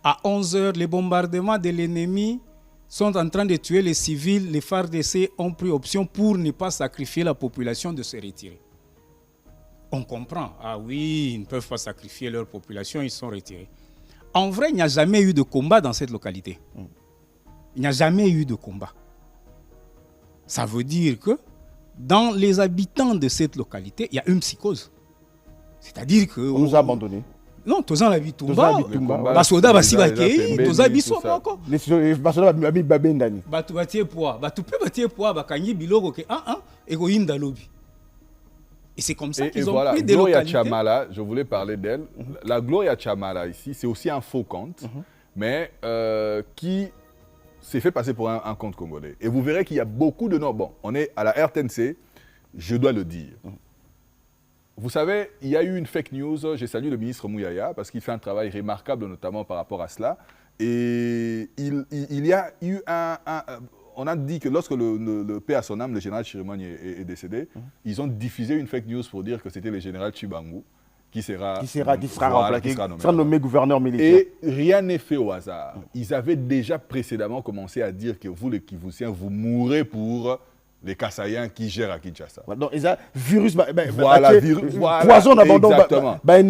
À 11 heures, les bombardements de l'ennemi sont en train de tuer les civils. Les FARDC ont pris option pour ne pas sacrifier la population de se retirer. On comprend. Ah oui, ils ne peuvent pas sacrifier leur population, ils sont retirés. En vrai, il n'y a jamais eu de combat dans cette localité. Il n'y a jamais eu de combat. Ça veut dire que dans les habitants de cette localité, il y a une psychose. C'est-à-dire que... On nous a abandonnés. Non, tous en habitent Tumba. Basoda basibake, tous habitent Soko. Les basoda habitent Babendani. Batu batie poa, batu pe batie poa, bakanyi biloko ke ego inda lobi. Et c'est comme ça qu'ils ont pris des localités. Gloria Chamala, je voulais parler d'elle. La Gloria Chamala ici, c'est aussi un faux compte, mais qui s'est fait passer pour un compte congolais. Et vous verrez qu'il y a beaucoup de noms. Bon, on est à la RTNC, je dois le dire. Vous savez, il y a eu une fake news. J'ai salué le ministre Mouyaya parce qu'il fait un travail remarquable, notamment par rapport à cela. Et il y a eu on a dit que lorsque le paix à son âme, le général Chirimani est décédé, ils ont diffusé une fake news pour dire que c'était le général Chibangu qui sera nommé gouverneur militaire. Et rien n'est fait au hasard. Ils avaient déjà précédemment commencé à dire que vous, les Kivusiens, vous mourrez pour les Kassaïens qui gèrent à Kinshasa. Donc, ils ont virus, poison d'abandon. Exactement. Et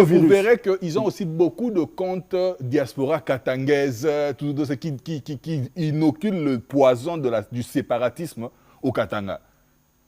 vous verrez qu'ils ont aussi beaucoup de comptes diaspora katangaise, tout ce qui inoculent le poison du séparatisme au Katanga,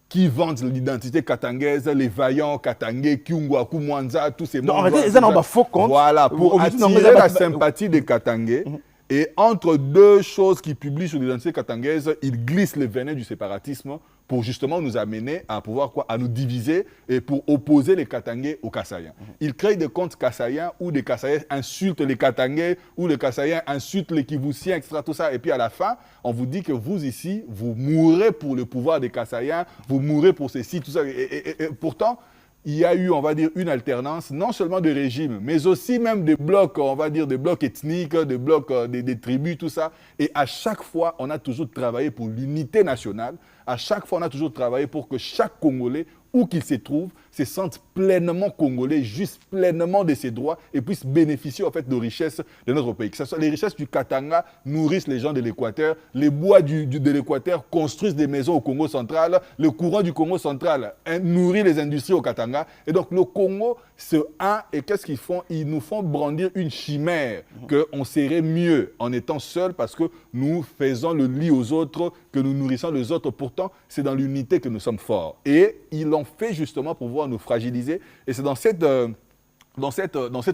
qui vendent l'identité katangaise, les vaillants katangais, Kyungwa, Kumwanza, tous ces membres. Ils ont un faux compte. Voilà, pour attirer la sympathie des Katangais. Et entre deux choses qu'ils publient sur l'identité katangaise, ils glissent le venin du séparatisme pour justement nous amener à pouvoir à nous diviser et pour opposer les Katangais aux Kassaïens. Ils créent des comptes Kassaïens où des Kassaïens insultent les Katangais, où les Kassaïens insultent les Kivusiens, etc. Tout ça. Et puis à la fin, on vous dit que vous ici, vous mourrez pour le pouvoir des Kassaïens, vous mourrez pour ceci, tout ça. Et pourtant, il y a eu, on va dire, une alternance, non seulement de régimes, mais aussi même des blocs, on va dire, des blocs ethniques, des blocs, des tribus, tout ça. Et à chaque fois, on a toujours travaillé pour l'unité nationale. À chaque fois, on a toujours travaillé pour que chaque Congolais, où qu'il se trouve, se sente pleinement congolais, juste pleinement de ses droits et puisse bénéficier en fait de richesses de notre pays. Que ce soit les richesses du Katanga nourrissent les gens de l'Équateur, les bois de l'Équateur construisent des maisons au Congo central, le courant du Congo central nourrit les industries au Katanga. Et donc le Congo se un et qu'est-ce qu'ils font? Ils nous font brandir une chimère qu'on serait mieux en étant seul parce que nous faisons le lit aux autres, que nous nourrissons les autres. Pourtant, c'est dans l'unité que nous sommes forts. Et ils l'ont fait justement pour pouvoir nous fragiliser. Et c'est dans cette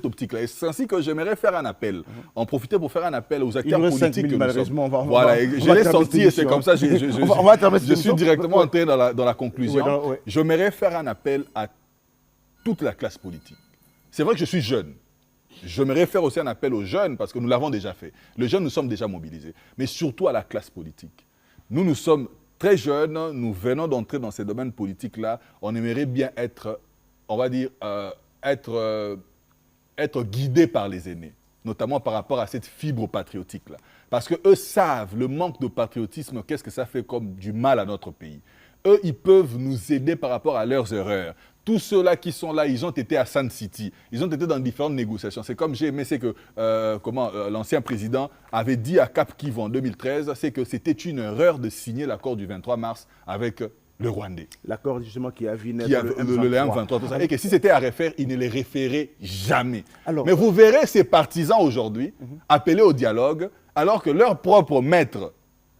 optique-là. Et c'est ainsi que j'aimerais faire un appel. En profiter pour faire un appel aux acteurs politiques. Malheureusement, voilà, je l'ai senti et c'est comme ça que je suis directement entré dans la conclusion. J'aimerais faire un appel à toute la classe politique. C'est vrai que je suis jeune. J'aimerais faire aussi un appel aux jeunes parce que nous l'avons déjà fait. Les jeunes, nous sommes déjà mobilisés. Mais surtout à la classe politique. Nous sommes très jeunes, nous venons d'entrer dans ces domaines politiques-là. On aimerait bien être, on va dire, être guidés par les aînés, notamment par rapport à cette fibre patriotique-là. Parce qu'eux savent le manque de patriotisme, qu'est-ce que ça fait comme du mal à notre pays. Eux, ils peuvent nous aider par rapport à leurs erreurs. Tous ceux-là qui sont là, ils ont été à Sun City. Ils ont été dans différentes négociations. C'est comme j'ai aimé, c'est que l'ancien président avait dit à Cap Kivu en 2013, c'est que c'était une erreur de signer l'accord du 23 mars avec le Rwandais. L'accord justement qui a vu naître le M23, tout ça. Et que si c'était à refaire, il ne les référait jamais. Alors, mais vous verrez ces partisans aujourd'hui appeler au dialogue, alors que leur propre maître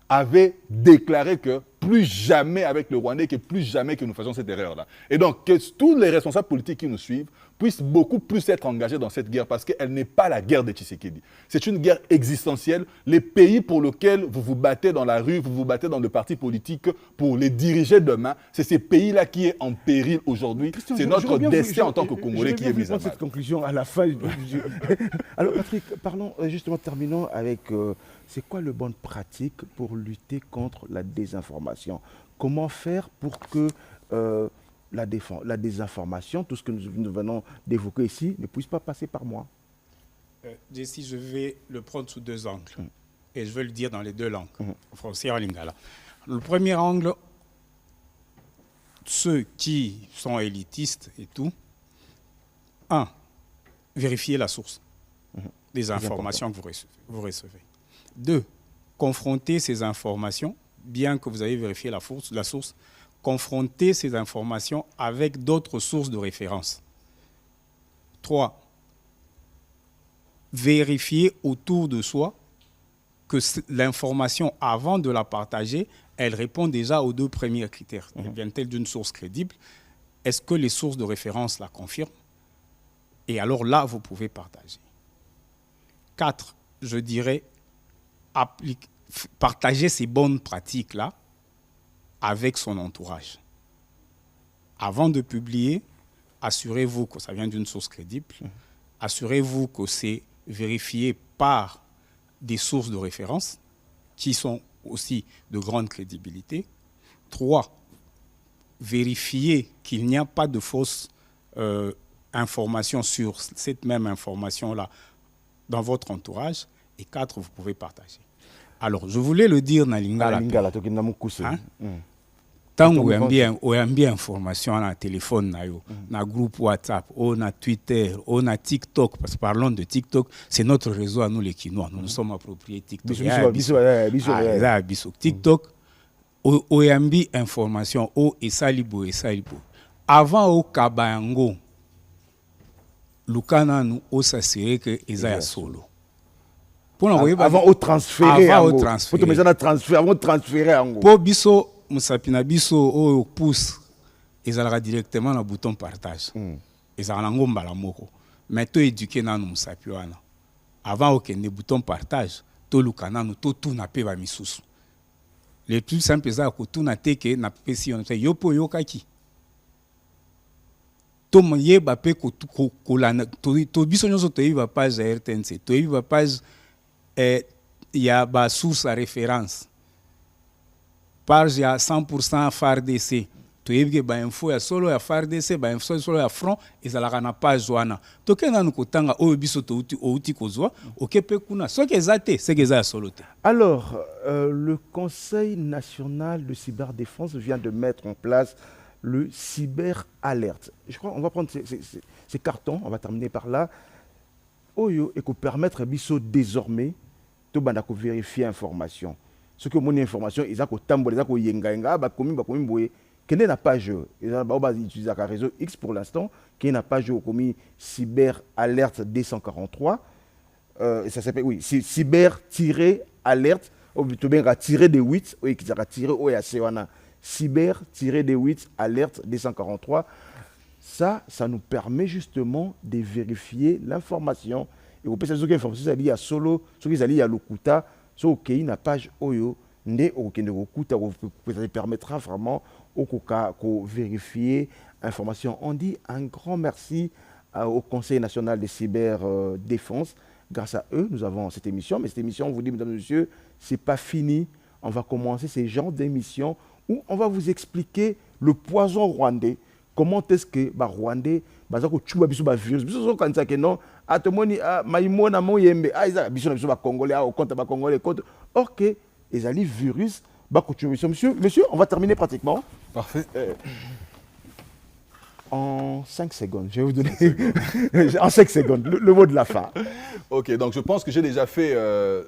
avait déclaré que plus jamais avec le Rwandais, que plus jamais que nous fassions cette erreur-là. Et donc, que tous les responsables politiques qui nous suivent puissent beaucoup plus être engagés dans cette guerre, parce qu'elle n'est pas la guerre de Tshisekedi. C'est une guerre existentielle. Les pays pour lesquels vous vous battez dans la rue, vous vous battez dans le parti politique pour les diriger demain, c'est ces pays-là qui est en péril aujourd'hui. C'est notre destin en tant que Congolais qui est mis à mal. Cette conclusion à la fin. Alors, Patrick, parlons justement, terminons avec... c'est quoi le bonne pratique pour lutter contre la désinformation? Comment faire pour que la désinformation, tout ce que nous venons d'évoquer ici, ne puisse pas passer par moi? Jesse, je vais le prendre sous deux angles. Et je vais le dire dans les deux langues, en français et en lingala. Le premier angle, ceux qui sont élitistes et tout, vérifiez la source des informations que vous recevez. 2, confronter ces informations, bien que vous ayez vérifié la source, confronter ces informations avec d'autres sources de référence. 3, vérifier autour de soi que l'information, avant de la partager, elle répond déjà aux deux premiers critères. Vient-elle d'une source crédible? Est-ce que les sources de référence la confirment? Et alors là, vous pouvez partager. 4, je dirais, partager ces bonnes pratiques-là avec son entourage. Avant de publier, assurez-vous que ça vient d'une source crédible. Assurez-vous que c'est vérifié par des sources de référence qui sont aussi de grande crédibilité. 3, vérifiez qu'il n'y a pas de fausses informations sur cette même information-là dans votre entourage. Et 4, vous pouvez partager. Alors, je voulais le dire dans Lingala. Tant que vous avez information dans le téléphone, dans le groupe WhatsApp, ou dans Twitter, ou dans TikTok, parce que parlons de TikTok, c'est notre réseau à nous les Kinois. Nous nous sommes appropriés TikTok. TikTok, ou avez information, ou esalibo. Avant au Kabayango, Lukana nous a s'assuré que Isaiah solo. Avant au transférer avant transférer pour biso musapina biso o pousse ezalaka directement na bouton partage ezalaka ngomba la moko mais to éduquer na musapi wana avant au kende bouton partage to lukana no to tuna pe ba misusu le plus simple ezalaka ko tuna te ke na pesi on yo po yokaki to yeba pe ko to biso nyonso to yeba page ya RTNC to yeba page il y a une source à référence. Page, il y a 100% FARDC. Tu as vu que l'info est solo à FARDC, l'info est solo à front, et ça n'a pas joana. Tu as vu que alors, le Conseil national de cyberdéfense vient de mettre en place le cyber-alerte. Je crois qu'on va prendre ces cartons, on va terminer par là. Oyo et qu'on permettre biso désormais de vérifier l'information. Ce que mon information, ils ont tambo, ils ont yenga, bakomi boye, qui n'a pas joué. Ils ont utilisé un réseau X pour l'instant, qui n'a pas joué comme cyber alerte D143. Ça s'appelle oui, cyber-alerte, ou plutôt bien tiré de 8, oui, qui a tiré au yasewana. Cyber-D8 alerte D143. Ça nous permet justement de vérifier l'information. Et vous pouvez savoir que l'information est liée à Solo, ce qui est lié à Lokuta, ce qui est une page Oyo, ça permettra vraiment de vérifier l'information. On dit un grand merci au Conseil national de cyberdéfense. Grâce à eux, nous avons cette émission. Mais cette émission, on vous dit, mesdames et messieurs, ce n'est pas fini. On va commencer ces genres d'émissions où on va vous expliquer le poison rwandais. Comment est-ce que Rwandais, virus, virus, monsieur, on va terminer pratiquement. Parfait. En 5 secondes, je vais vous donner en 5 secondes le mot de la fin. Ok, donc je pense que j'ai déjà fait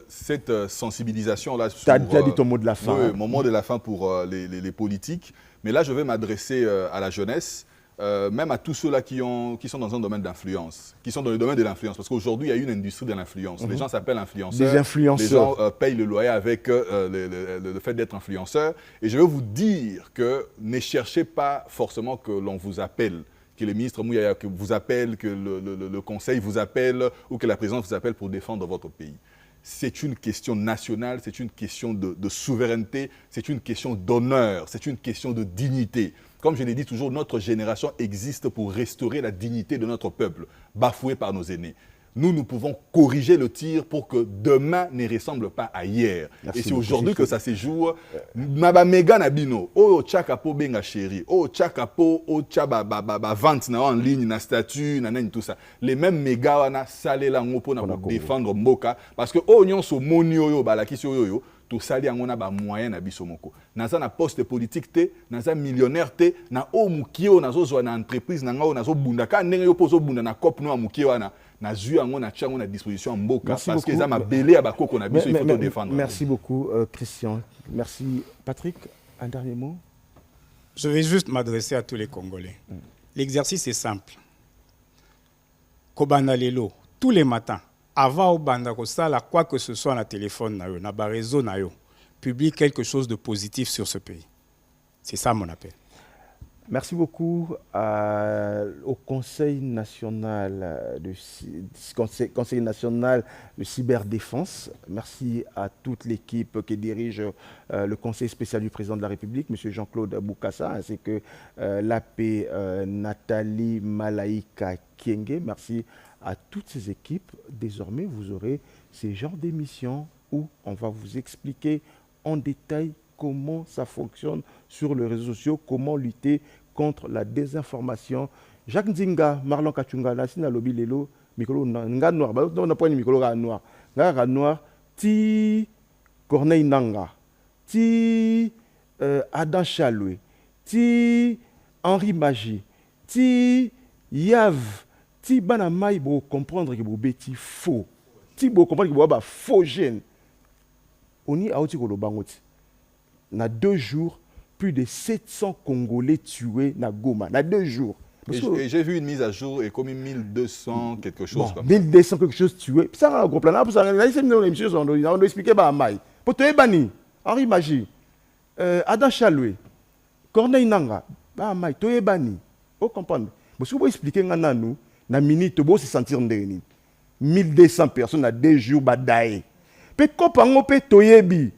cette sensibilisation-là. Tu as déjà dit ton mot de la fin. Oui, mon mot de la fin pour les politiques. Mais là, je vais m'adresser à la jeunesse. même à tous ceux-là qui sont dans un domaine d'influence, qui sont dans le domaine de l'influence. Parce qu'aujourd'hui, il y a une industrie de l'influence. Les gens s'appellent influenceurs. Des influenceurs. Les gens payent le loyer avec le fait d'être influenceur. Et je veux vous dire que ne cherchez pas forcément que l'on vous appelle, que le ministre Mouyaya vous appelle, que le conseil vous appelle ou que la présidence vous appelle pour défendre votre pays. C'est une question nationale, c'est une question de souveraineté, c'est une question d'honneur, c'est une question de dignité. Comme je l'ai dit toujours, notre génération existe pour restaurer la dignité de notre peuple, bafoué par nos aînés. Nous pouvons corriger le tir pour que demain ne ressemble pas à hier. Merci. Et c'est aujourd'hui que ça se joue. Naba méga nabino, oh tchakapo benga chéri, oh tchakapo, oh tchaba vente na en ligne, na statut, na tout ça. Les mêmes méga wana salé la ngopo na pour défendre Mboka parce que oh nyon so moni yo balaki so yo. Tout ça, il y a un moyen na biso moko. Naza na poste politique te, naza millionnaire te, na o mukio nazo zo na entreprise na ngao nazo bunda ka ndenge yo pozo bunda na cop no mukio wana na zu yango na tchango na disposition mboka parce que ça m'a belé à bakoko na biso il faut défendre. Merci beaucoup Christian. Merci Patrick, un dernier mot. Je vais juste m'adresser à tous les Congolais. L'exercice est simple. Kobana lelo tous les matins avant au banda kosala quoi que ce soit na téléphone na yo, na ba réseau na yo, publie quelque chose de positif sur ce pays. C'est ça mon appel. Merci beaucoup au Conseil national de cyberdéfense. Merci à toute l'équipe qui dirige le Conseil spécial du président de la République, M. Jean-Claude Boukassa, ainsi que l'AP Nathalie Malaïka Kienge. Merci à toutes ces équipes. Désormais, vous aurez ces genres d'émissions où on va vous expliquer en détail comment ça fonctionne sur les réseaux sociaux, comment lutter contre la désinformation. Jacques Nzinga, Marlon Kachunga, Nassina Lobi Lelo, Mikolo Nga Noir, on n'a pas Mikolo Noir. Nga Noir, Ti Corneille Nanga, Ti Adam Chaloué, Ti Henri Magie, Ti Yav, Ti Banamai, pour comprendre que vous êtes faux. Ti pour comprendre que vous êtes faux jeune. On y a aussi le bangoti. Dans 2 jours, plus de 700 Congolais tués na Goma. Dans 2 jours. Et j'ai vu une mise à jour et comme 1200 quelque chose comme 1200 quelque chose tués. Ça a un gros plan. On a expliqué à Maï. Pour te bani, Henri Magie, Adam Chaloué, Corneille Nanga, Maï, te bani. Vous comprenez? Si vous expliquez à nous, na minute, vous se sentir ndeni. 1200 personnes à 2 jours, badaye. Pe kopango pe toyebi.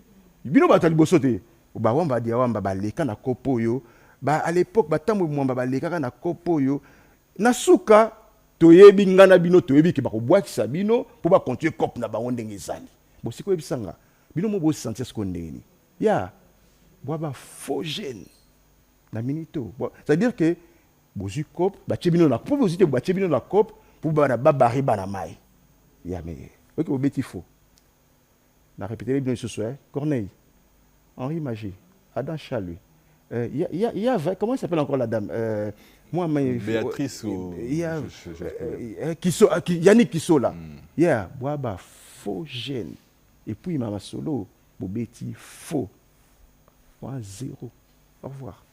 Bino batali bosote. Ba wamba dia wamba baleka na kopo yo. Ba à l'époque batambo mwamba baleka na kopo yo. Na suka toyebi ngana bino toyebi ke ba ko bwakisa bino pour ba continuer kop na bango ndenge ezali. Bo siko ebisanga. Bino mo bo sentir ce qu'on ndeni. Ya. Bo ba faux jeune. Na minito. C'est-à-dire que bozu kop ba tchebino na pour vous ba tchebino na kop pour ba na babari ba na mai. Ya mais OK bo beti faux. On a répété les biens ce soir. Corneille, Henri Magie, Adam Chaloué. Il y a comment il s'appelle encore la dame Béatrice ou... Yannick Kisso là. Il y a Boaba faux jeune. Et puis Mama Solo, Bobeti faux. 0. Au revoir.